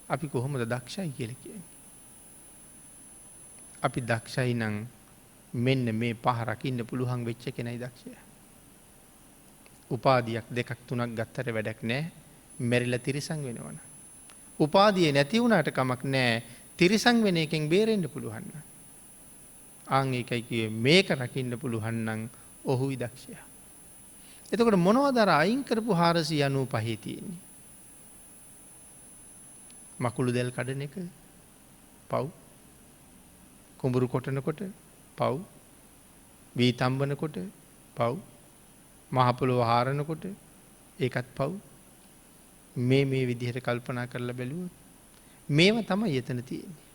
[SPEAKER 2] අපි කොහොමද දක්ෂයි කියලා කියන්නේ? අපි දක්ෂයි නම් මෙන්න මේ 5 රකින්න පුළුවන් වෙච්ච කෙනයි දක්ෂයා. උපාධියක් 2ක් 3ක් ගත්තට වැඩක් නැහැ. මැරිලා තිරිසන් වෙනවනම්. උපාධිය නැති වුණාට කමක් නැහැ. තිරිසන් වෙන එකෙන් බේරෙන්න පුළුවන් නම්. ආන් ඒකයි කියේ මේක රකින්න පුළුවන් නම් ඔහුයි දක්ෂයා. එතකොට මොනවද අර අයින් කරපු 495 තියෙන්නේ? මකුළු දැල් කඩන එක පව්. කුඹුරු කොටනකොට පව්. වී තම්බනකොට පව්. මහ පොළොව හාරනකොට ඒකත් පව්. මේ විදිහට කල්පනා කරලා බැලුවොත් මේව තමයි එතන තියෙන්නේ.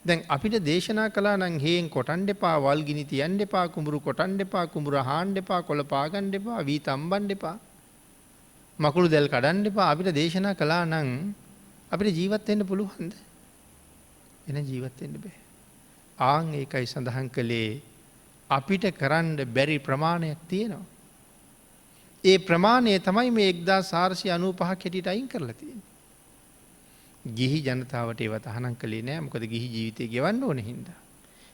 [SPEAKER 2] දැන් අපිට දේශනා කළා නම් හේන් කොටන්න එපා, වල් ගිනි තියන්න එපා, කුඹුරු කොටන්න එපා, කුඹුර හාන්න එපා, කොළ පාගන්න එපා, වී තම්බන්න එපා, මකුළු දැල් කඩන්න එපා. අපිට දේශනා කළා නම් අපිට ජීවත් වෙන්න පුළුවන්ද? එන ජීවත් වෙන්න බෑ. ආන් ඒකයි සඳහන් කළේ අපිට කරන්න බැරි ප්‍රමාණයක් තියෙනවා. ඒ ප්‍රමාණය තමයි මේ 1495 හැටියට අයින් කරලා තියෙන්නේ. ගිහි ජනතාවට ඒව තහනම් කළේ නෑ. මොකද ගිහි ජීවිතය ගෙවන්න ඕන හින්දා.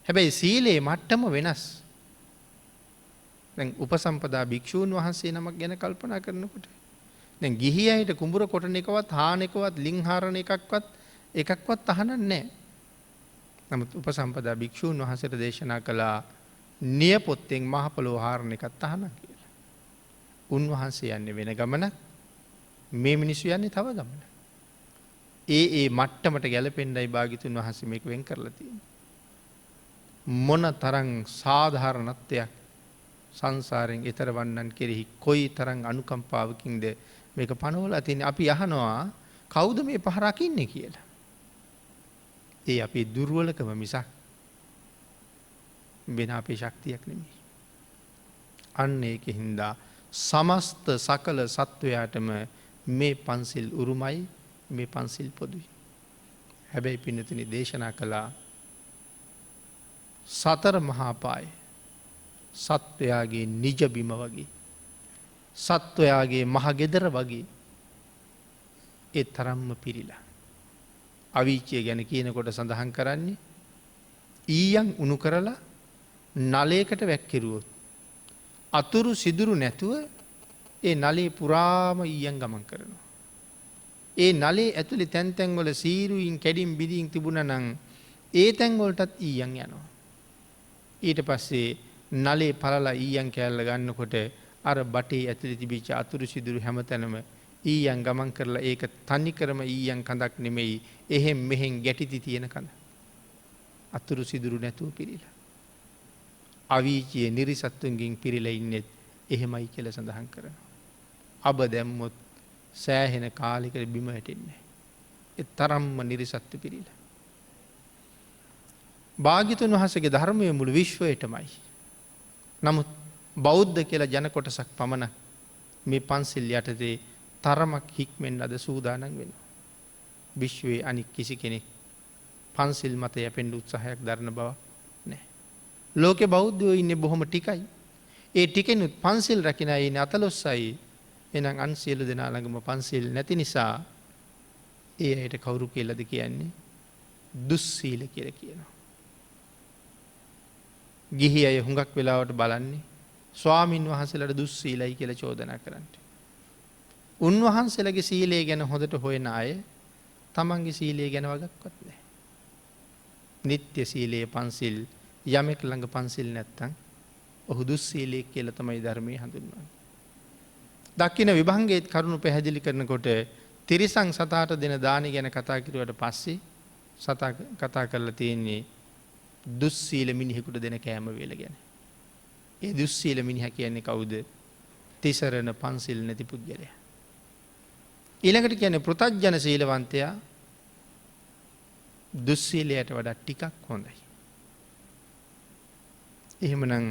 [SPEAKER 2] හැබැයි සීලේ මට්ටම වෙනස්. දැන් උපසම්පදා භික්ෂූන් වහන්සේ නමක් ගැන කල්පනා කරනකොට දැන් ගිහි අයට කුඹුර කොටන එකවත් හාන එකවත් ලින්හාරණ එකක්වත් තහනම් නැහැ. නමුත් උපසම්පදා භික්ෂූන් වහන්සේට දේශනා කළා නියපොත්තෙන් මහ පොළොව හාරණ එකක් තහනම් කියලා. උන්වහන්සේ යන්නේ වෙන ගමනක්, මේ මිනිස්සු යන්නේ තව ගමනක්. ඒ මට්ටමට ගැලපෙන්නයි භාග්‍යතුන් වහන්සේ මේක වෙන් කරලා තියෙන්නේ. මොන තරම් සාධාරණත්වයක් සංසාරයෙන් ඈතර වන්නන් කෙරෙහි කොයි තරම් අනුකම්පාවකින්ද මේක පනවලා තියෙන්නේ. අපි අහනවා කවුද මේ 5 රකින්නේ කියලා. ඒ අපේ දුර්වලකම මිසක් වෙන අපේ ශක්තියක් නෙමෙයි. අන්න ඒකින්ද සමස්ත සකල සත්වයාටම මේ පන්සිල් උරුමයි, මේ පන්සිල් පොදුයි. හැබැයි පින්නතුනි දේශනා කළා සතර මහා පාය සත්වයාගේ නිජ බිම වගේ සත්වයාගේ මහ ගෙදර වගේ ඒ තරම්ම පිරිලා. අවීචය ගැන කියනකොට සඳහන් කරන්නේ ඊයන් උණු කරලා නලයකට වැක්කිරුවොත්. අතුරු සිදුරු නැතුව ඒ නලේ පුරාම ඊයන් ගමන් කරනවා. ඒ නලේ ඇතුළි තැන්තැන්වල සීරුයින් කැඩිම් බිදිින් තිබුණ නං ඒ තැන්වලටත් ඊයන් යනවා. ඊට පස්සේ නලේ පලලා ඊයන් කෑල්ල ගන්නකොට අර බටේ ඇතුළි තිබිච්ච අතුරු සිදුරු හැමතැනම ඊයන් ගමන් කරලා ඒක තනිකරම ඊයන් කඳක් නෙමෙයි එහෙම් මෙහෙන් ගැටිති තියෙන කඳ. අතුරු සිදුරු නැතුව පිරිලා. අවීචයේ නිරිසත්තුන්ගින් පිරිලා ඉන්නෙත් එහෙමයි කියල සඳහන් කරනවා. අබ දැම්මොත් සෑහෙන කාලිකට බිම වැටෙන්නේ. එ තරම්ම නිරිසත්තු පිරිලා. භාග්‍යතුන් වහසගේ ධර්මය මුළු විශ්වයටමයි. නමුත් බෞද්ධ කියලා ජන කොටසක් පමණක් මේ පන්සිල් යටතේ තරමක් හික්මෙන් අද සූදානන් වෙනවා. විශ්වයේ අනික් කිසි කෙනෙක් පන්සිල් මත යැපෙන්ඩ උත්සාහයක් දරන බව නෑ. ලෝකෙ බෞද්ධයෝ ඉන්න බොහොම ටිකයි. ඒ ටිකෙනුත් පන්සිල් රැකිනයි අතලොස්සයි එනම් අන් සියලු දෙනා ළඟම පන්සිල් නැති නිසා ඒ අයට කවුරු කියලද කියන්නේ දුස්සීල කියල කියනවා. ගිහි අය හුඟක් වෙලාවට බලන්නේ ස්වාමීන් වහන්සේලට දුස්සීලයි කියල චෝදනා කරන්නට. උන්වහන්සේලගේ සීලේ ගැන හොඳට හොයන අය තමන්ගේ සීලේ ගැන වගක්වත් නෑ. නිත්‍ය සීලයේ පන්සිල් යමෙක් ළඟ පන්සිල් නැත්තං ඔහු දුස්සීලයක් කියල තමයි ධර්මය හඳුන්වන්න. දක්කින විභංගේත් කරුණු පැහැදිලි කරනකොට තිරිසං සතාට දෙන දානි ගැන කතා කිරුවට පස්සේ කතා කරලා තියෙන්නේ දුස්සීල මිනිහෙකුට දෙන කෑම වේල ගැන. ඒ දුස්සීල මිනිහ කියන්නේ කවුද? තිසරණ පන්සිල් නැති පුද්ගලයා. ඊළඟට කියන්නේ පෘථග්ජන සීලවන්තයා දුස්සීලයට වඩා ටිකක් හොඳයි. එහෙමනම්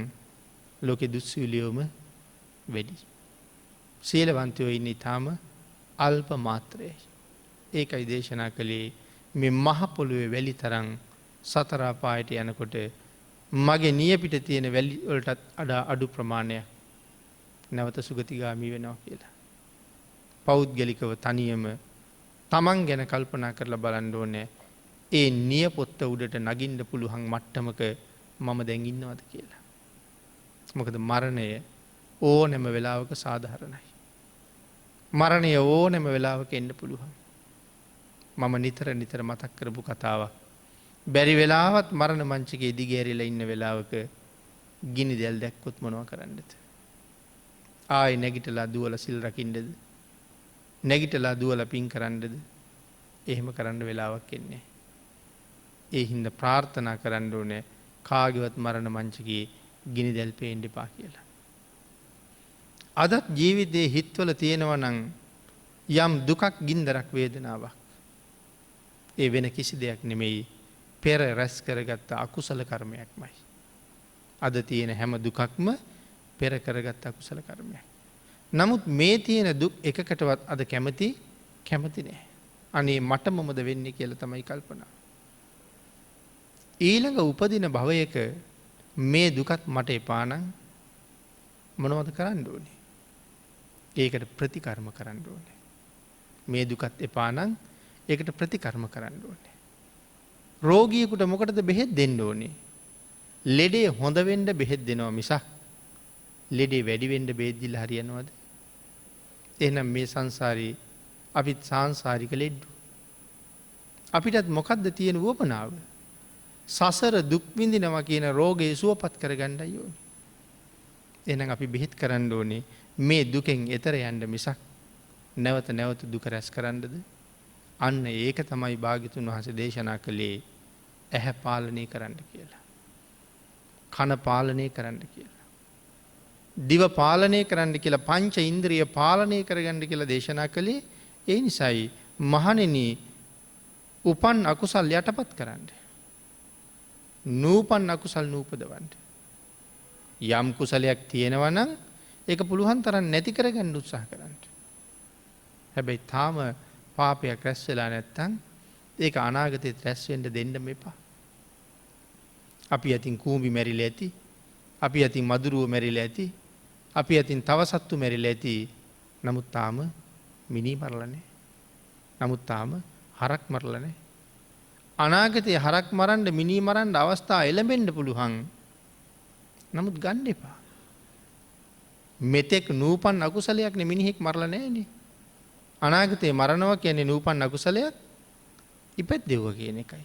[SPEAKER 2] ලෝකෙ දුස්සීලියෝම වැඩි. සීලවන්තයෝ ඉන්න ඉතාම අල්ප මාත්‍රයයි. ඒකයි දේශනා කළේ මේ මහපොළුවේ වැලි තරං සතරාපායට යනකොට මගේ නියපිට තියෙන වැලිවලටත් අඩු ප්‍රමාණයක් නැවත සුගතිගාමී වෙනවා කියලා. පෞද්ගලිකව තනියම තමන් ගැන කල්පනා කරලා බලන්න ඕනෑ ඒ නියපොත්ත උඩට නගින්ඩ පුළුවන් මට්ටමක මම දැන් ඉන්නවද කියලා. මොකද මරණය ඕනෑම වෙලාවක සාධහරණයි. මරණය ඕනෑම වෙලාවක එන්න පුළුවන්. මම නිතර මතක් කරපු කතාවක්. බැරි වෙලාවත් මරණ මංචකේ දිගෑරිලා ඉන්න වෙලාවක ගිනි දැල් දැක්කොත් මොනවා කරන්නද. ආයි නැගිටලා දුවල සිල් රකින්ඩද. නැගිටලා දුවල පින් කරන්නද. එහෙම කරන්න වෙලාවක් එන්නේ. ඒ හින්ද ප්‍රාර්ථනා කරන්න ඕනෑ කාගවත් මරණ මංචකයේ ගිනි දැල් පේන්ඩ පා කියලා. අදත් ජීවිතයේ හිත්වල තියෙනවනං යම් දුකක් ගින්දරක් වේදනාවක්. ඒ වෙන කිසි දෙයක් නෙමෙයි පෙර රැස් කරගත්ත අකුසල කර්මයක්මයි. අද තියෙන හැම දුකක්ම පෙර කරගත්ත අකුසල කර්මයක්. නමුත් මේ තියෙන දුක් එකකටවත් අද කැමති නෑ. අනේ මට මොමද වෙන්නේ කියල තමයි කල්පනා. ඊළඟ උපදින භවයක මේ දුකත් මට එපානං මොනවද කරන්න ඕනේ. ඒකට ප්‍රතිකර්ම කරන්න ඕනේ. මේ දුකත් එපානං ඒකට ප්‍රතිකර්ම කරන්න ඕනේ. රෝගියකුට මොකටද බෙහෙත් දෙන්න ඕනේ. ලෙඩේ හොඳවෙන්ඩ බෙහෙත් දෙනවා මිසක් ලෙඩේ වැඩිවෙන්ඩ බේද්දිල හරියනවද. එනම් මේ සංසාරී අපිත් සංසාරික ලෙඩ්ඩු. අපිටත් මොකක්ද තියෙන වුවපනාව. සසර දුක්විඳිනවා කියන රෝගයේ සුවපත් කර ගණ්ඩයි ඕනි. එනම් අපි බෙහෙත් කරන්න ඕනේ මේ දුකෙන් එතර යන්ඩ මිසක් නැවත නැවත දුක රැස් කරන්නද. අන්න ඒක තමයි භාගිතුන් වහස දේශනා කළේ ඇහැ පාලනය කරන්න කියලා. කන පාලනය කරන්න කියලා. දිව පාලනය කරන්න කියලා පංච ඉන්ද්‍රිය පාලනය කරගන්න කියලා දේශනා කළේ ඒ නිසයි මහණෙනි උපන් අකුසල් යටපත් කරන්න. නූපන් අකුසල් නූපදවන්න. යම් කුසලයක් තියෙනවනම් ඒක පුළුවන් තරම් නැති කරගන්න උත්සාහ කරන්න. හැබැයි තාම පාපයක් රැස් වෙලා නැත්තං ඒක අනාගතයත් රැස්වෙන්ඩ දෙන්න මෙපා. අපි අතින් කූම්බි මැරිල ඇති. අපි අතින් මදුරුව මැරිල ඇති. අපි අතින් තව සත්තු මැරිලා ඇති. නමුත් තාම මිනී මරලා නැහැ. නමුත් තාම හරක් මරලා නැහැ. අනාගතයේ හරක් මරන්න මිනී මරන්න අවස්ථා එළඹෙන්න පුළුවන්. නමුත් ගන්න එපා. මෙතෙක් නූපන් අකුසලයක් නේ මිනිහෙක් මරලා නැහැනේ. අනාගතේ මරණවා කියන්නේ නූපන් අකුසලයක් ඉපැද්දෙව්ව කියන එකයි.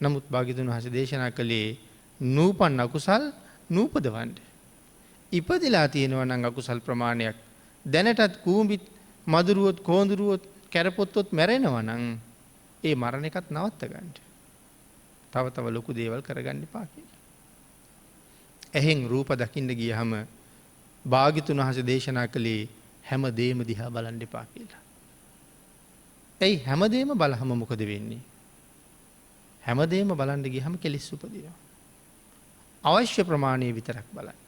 [SPEAKER 2] නමුත් භාග්‍යවතුන් වහන්සේ දේශනා කළේ නූපන් අකුසල් නූපදවන්න. ඉපදිලා තියෙනවා නම් අකුසල් ප්‍රමාණයක් දැනටත් කූඹිත් මදුරුවොත් කෝඳුරුවොත් කැරපොත්තොත් මැරෙනවා නම් ඒ මරණ එකත් නවත්ත ගන්න. තව තව ලොකු දේවල් කරගන්න එපා කියලා. එහෙන් රූප දකින්න ගියහම භාග්‍යවතුන් වහන්සේ දේශනා කළේ හැම දේම දිහා බලන්න එපා කියලා. ඇයි හැම දේම බලහම මොකද වෙන්නේ? හැම දේම බලන්න ගියහම කෙලෙස් උපදිනවා. අවශ්‍ය ප්‍රමාණය විතරක් බලන්න.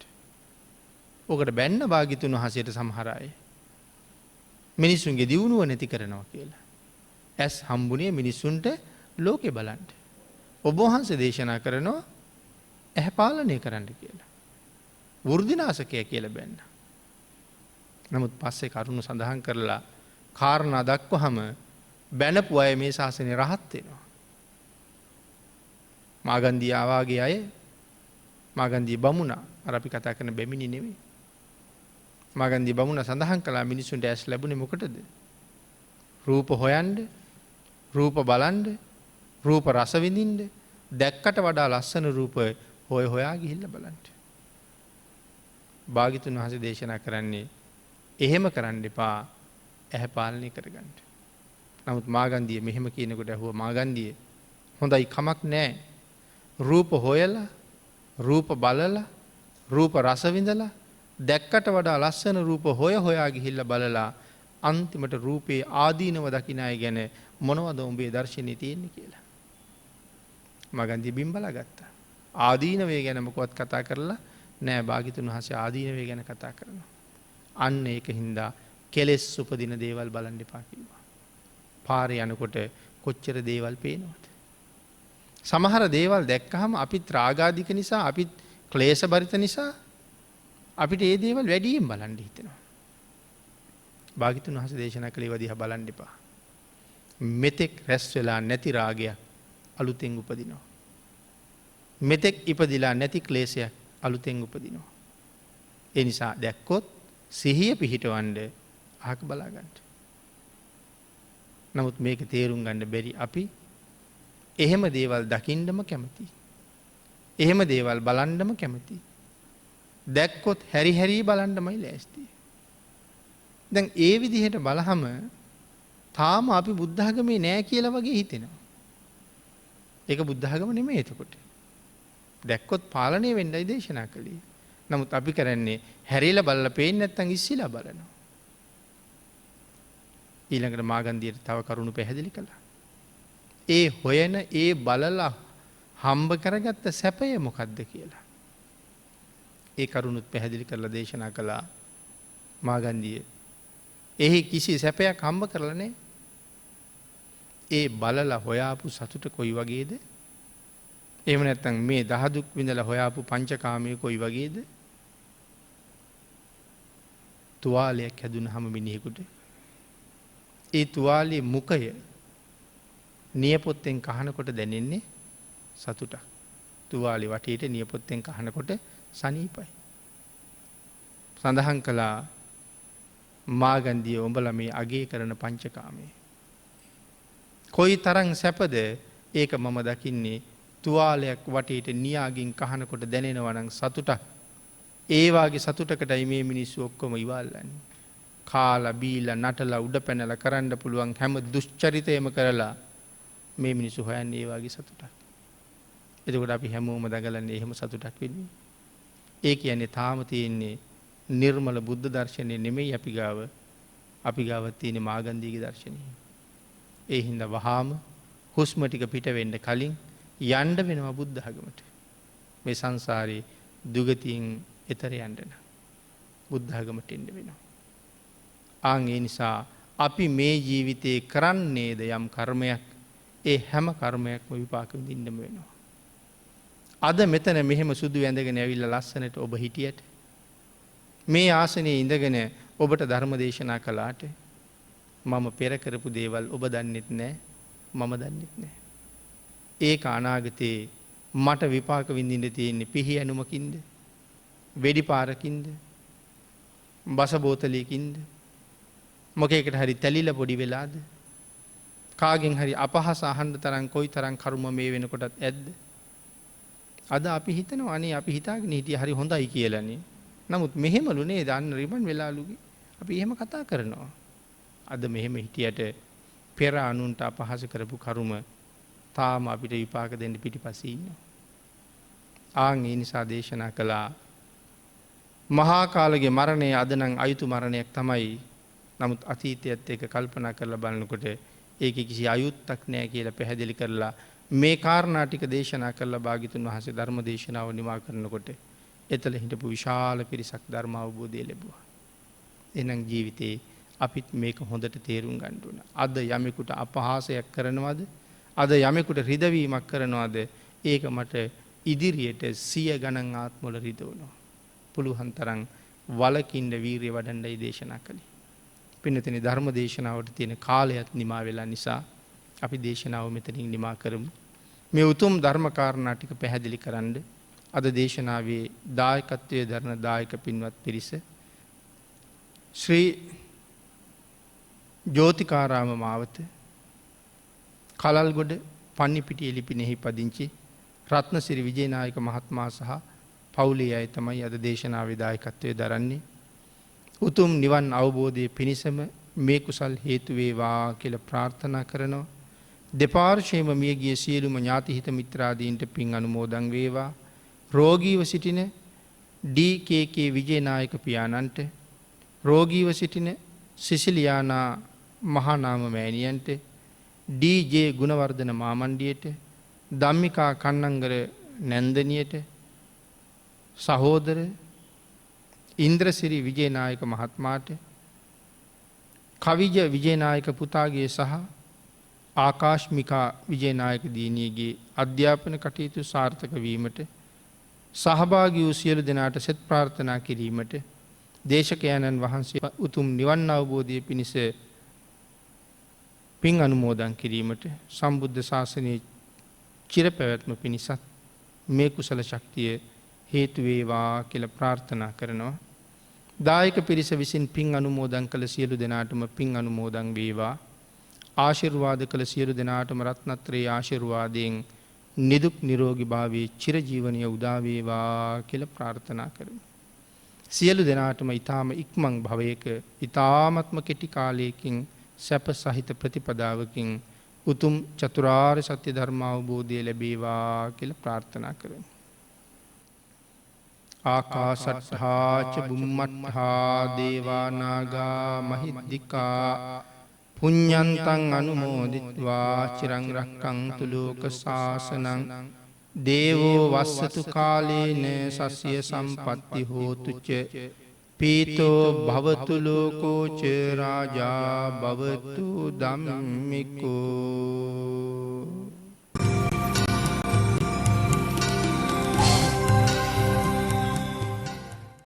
[SPEAKER 2] ඔකට බැන්න භාග්‍යවතුන් වහන්සේට සමහර අය මිනිසුන්ගේ දියුණුව නැති කරනවා කියලා. ඇස් හම්බුනේ මිනිසුන්ට ලෝකේ බලන්න. ඔබ වහන්සේ දේශනා කරනවා ඇහැ පාලනය කරන්න කියලා. වෘද්ධිනාශකය කියලා බැන්න. නමුත් පස්සේ කරුණු සඳහන් කරලා කාරණා දක්වහම බැනපු අය මේ ශාසනය රහත් වෙනවා. මාගන්දී ආවාගේ අය මාගන්දී බමුණා අර අපි කතා කරන බැමිණි නෙවෙයි. මාගන්දී බමුණා සඳහන් කළා මිනිසුන්ට ඇස් ලැබුණේ මොකටද? රූප හොයන්න, රූප බලන්න, රූප රස විඳින්න, දැක්කට වඩා ලස්සන රූප හොය හොයා ගිහිල්ලා බලන්න. භාග්‍යවතුන් වහන්සේ දේශනා කරන්නේ එහෙම කරන්න එපා, ඇහැ පාලනය කරගන්න. නමුත් මාගන්දිය මෙහෙම කියනකොට ඇහුවා මාගන්දිය හොඳයි කමක් නැහැ. රූප හොයලා, රූප බලලා, රූප රස විඳලා, දැක්කට වඩා ලස්සන රූප හොය හොයා ගිහිල්ලා බලලා අන්තිමට රූපේ ආදීනව දකින්න අය ගැන මොනවද උඹේ දර්ශනේ තියෙන්නේ කියලා. මාගන්දිය බිම් බලා ගත්තා. ආදීනවේ ගැන මොකවත් කතා කරලා නෑ. භාග්‍යවතුන් වහන්සේ ආදීනවේ ගැන කතා කරනවා. අන්න ඒකින්ද කෙලෙස් උපදින දේවල් බලන්න එපා කිව්වා. පාරේ යනකොට කොච්චර දේවල් පේනවද? සමහර දේවල් දැක්කහම අපිත් රාගාධික නිසා, අපිත් ක්ලේශ බරිත නිසා අපිට ඒ දේවල් වැඩියෙන් බලන්න හිතෙනවා. භාග්‍යවතුන් වහන්සේ දේශනා කළේ වදිහා බලන්න එපා. මෙතෙක් රැස් වෙලා නැති රාගයක් අලුතෙන් උපදිනවා. මෙතෙක් ඉපදිලා නැති ක්ලේශයක් අලුතෙන් උපදිනවා. ඒ නිසා දැක්කොත් සිහිය පිහිටවන්න අහක බලා ගන්න. නමුත් මේක තේරුම් ගන්න බැරි අපි එහෙම දේවල් දකින්නම කැමති. එහෙම දේවල් බලන්නම කැමති. දැක්කොත් හැරි හැරි බලන්නමයි ලෑස්ති. දැන් ඒ විදිහට බලහම තාම අපි බුද්ධ ධර්මයේ නෑ කියලා වගේ හිතෙනවා. ඒක බුද්ධ ධර්ම නෙමෙයි එතකොට. දැක්කොත් පාලනය වෙන්නයි දේශනා කළේ. නමුත් අපි කරන්නේ හැරිලා බලලා පේන්නේ නැත්නම් ඉස්සිලා බලනවා. ඊළඟට මාගන්දියට තව කරුණු පැහැදිලි කළා. ඒ හොයන ඒ බලලා හම්බ කරගත්ත සැපය මොකක්ද කියලා. ඒ කරුණුත් පැහැදිලි කරලා දේශනා කළා. මාගන්දිය එහි කිසි සැපයක් හම්බ කරලා නැහැ. ඒ බලලා හොයාපු සතුට කොයි වගේද? එහෙම නැත්නම් මේ දහදුක් විඳලා හොයාපු පංචකාමයේ කොයි වගේද? තුවාලයක් හැදුනහම මිනිහෙකුට ඒ තුවාලයේ මුඛය නියපොත්තෙන් කහනකොට දැනෙන්නේ සතුටක්. තුවාලේ වටේට නියපොත්තෙන් කහනකොට සනීපයි. සඳහන් කළා මාගන්දිය උඹලා මේ අගේ කරන පංචකාමයේ කොයි තරම් සැපද ඒක මම දකින්නේ තුවාලයක් වටේට නියාගින් කහනකොට දැනෙනවා නම් සතුටක්. ඒ වාගේ සතුටකටයි මේ මිනිස්සු ඔක්කොම ඉවල්ලන්නේ. කාලා බීලා නටලා උඩ පැනලා කරන්න පුළුවන් හැම දුෂ්චරිතයම කරලා මේ මිනිස්සු හොයන්නේ ඒ වාගේ සතුටක්. එතකොට අපි හැමෝම දඟලන්නේ එහෙම සතුටක් වෙන්නේ. ඒ කියන්නේ තාම තියෙන්නේ නිර්මල බුද්ධ දර්ශනය නෙමෙයි අපි ගාව. අපි ගාව තියෙන මාගන්දීගේ දර්ශනය. ඒ හින්දා වහාම හුස්ම ටික පිට වෙන්න කලින් යන්න වෙනවා බුද්ධ ධර්මයට. මේ සංසාරේ දුගතියෙන් එතර යන්න නම් බුද්ධ ධර්මයට එන්න වෙනවා. ආන් ඒ නිසා අපි මේ ජීවිතේ කරන්නේද යම් කර්මයක්, ඒ හැම කර්මයක්ම විපාක විඳින්නම වෙනවා. අද මෙතන මෙහෙම සුදු ඇඳගෙන ඇවිල්ලා ලස්සනට ඔබ හිටියට මේ ආසනයේ ඉඳගෙන ඔබට ධර්ම දේශනා කළාට මම පෙර කරපු දේවල් ඔබ දන්නෙත් නෑ මම දන්නෙත් නෑ. ඒක අනාගතයේ මට විපාක විඳින්න තියෙන්නේ පිහි ඇනුමකින්ද වෙඩි පාරකින්ද බස බෝතලයකින්ද මොකේකට හරි තැලිලා පොඩි වෙලාද කාගෙන් හරි අපහාස අහන්න තරම් කොයි තරම් කර්ම මේ වෙනකොටත් ඇද්ද? අද අපි හිතනවා අනේ අපි හිතාගෙන හිටිය හරි හොඳයි කියලානේ. නමුත් මෙහෙමලු නේද අන්න රිබන් වෙලාලුගේ අපි එහෙම කතා කරනවා. අද මෙහෙම හිටියට පෙර අනුන්ට අපහාස කරපු කර්ම තාම අපිට විපාක දෙන්න පිටිපස්සේ ඉන්නවා. ආන් ඒ නිසා දේශනා කළා මහා කාලගේ මරණය අද නම් අයුතු මරණයක් තමයි. නමුත් අතීතයත් එක්ක කල්පනා කරලා බලනකොට ඒකේ කිසි අයුත්තක් නැහැ කියලා පැහැදිලි කරලා මේ කාරණා ටික දේශනා කරලා භාග්‍යතුන් වහන්සේ ධර්ම දේශනාව නිමා කරනකොට එතල හිටපු විශාල පිරිසක් ධර්ම අවබෝධය ලැබුවා. එහෙනම් ජීවිතේ අපිත් මේක හොඳට තේරුම් ගන්න ඕන. අද යමෙකුට අපහාසයක් කරනවද? අද යමෙකුට රිදවීමක් කරනවද? ඒක මට ඉදිරියට 100 ගණන් ආත්මවල රිදවනවා. පුළුවන් තරම් වලකින්න වීරිය වඩන්නයි දේශනා කළේ. පින්නතනි ධර්ම දේශනාවට තියෙන කාලයත් නිමා වෙලා නිසා අපි දේශනාව මෙතනින් නිමා කරමු. මේ උතුම් ධර්ම කාරණා ටික පැහැදිලි කරන්න අද දේශනාවේ දායකත්වයේ දරන දායක පින්වත් පිරිස ශ්‍රී ජෝතිකාරාම මාවත කලල්ගොඩ පන්නිපිටිය ලිපිනෙහි පදිංචි රත්නසිරි විජේනායක මහත්මයා සහ පවුලේ අය තමයි අද දේශනාවේ දායකත්වයේ දරන්නේ. උතුම් නිවන් අවබෝධයේ පිණිසම මේ කුසල් හේතු වේවා කියලා ප්‍රාර්ථනා කරනවා. දෙපාර්ශ්වයේම මියගිය සියලුම ඥාති හිත මිත්‍රාදීන්ට පින් අනුමෝදන් වේවා. රෝගීව සිටින ඩී.කේ.කේ. විජේනායක පියාණන්ට, රෝගීව සිටින සිසිලියානා මහානාම මෑණියන්ට, ඩී.ජේ. ගුණවර්ධන මාමණ්ඩියට, ධම්මිකා කන්නංගර නැන්දනියට, සහෝදර ඉන්ද්‍රසිරි විජේනායක මහත්මයාට, කවිජ විජේනායක පුතාගේ සහ ආකාශ්මිකා විජේනායක දියණියගේ අධ්‍යාපන කටයුතු සාර්ථක වීමට සහභාගී වූ සියලු දෙනාට සෙත් ප්‍රාර්ථනා කිරීමට දේශකයන්න් වහන්සේ උතුම් නිවන් අවබෝධය පිණිස පින් අනුමෝදන් කිරීමට සම්බුද්ධ ශාසනයේ චිර පැවැත්ම පිණිසත් මේ කුසල ශක්තිය හේතු වේවා කියලා ප්‍රාර්ථනා කරනවා. දායක පිරිස විසින් පින් අනුමෝදන් කළ සියලු දෙනාටම පින් අනුමෝදන් වේවා. ආශිර්වාද කළ සියලු දෙනාටම රත්නත්‍රයේ ආශිර්වාදයෙන් නිදුක් නිරෝගී භාවයේ චිරජීවනයේ උදා වේවා කියලා ප්‍රාර්ථනා කරමු. සියලු දෙනාටම ඊ타ම ඉක්මන් භවයක ඊ타මත්ම කෙටි කාලයකින් සැප සහිත ප්‍රතිපදාවකින් උතුම් චතුරාර්ය සත්‍ය ධර්ම අවබෝධය ලැබේවා කියලා ප්‍රාර්ථනා කරමු. ආකාශට්ඨා ච බුම්මට්ඨා දේවා නාග මහිද්దికා පුඤ්ඤන්තං අනුමෝදිත්වා චිරං රක්ඛන්තු ලෝක සාසනං දේවෝ වස්සතු කාලේන සස්ය සම්පatti හෝතු ච පීතෝ භවතු ලෝකෝ ච රාජා භවතු ධම්මිකෝ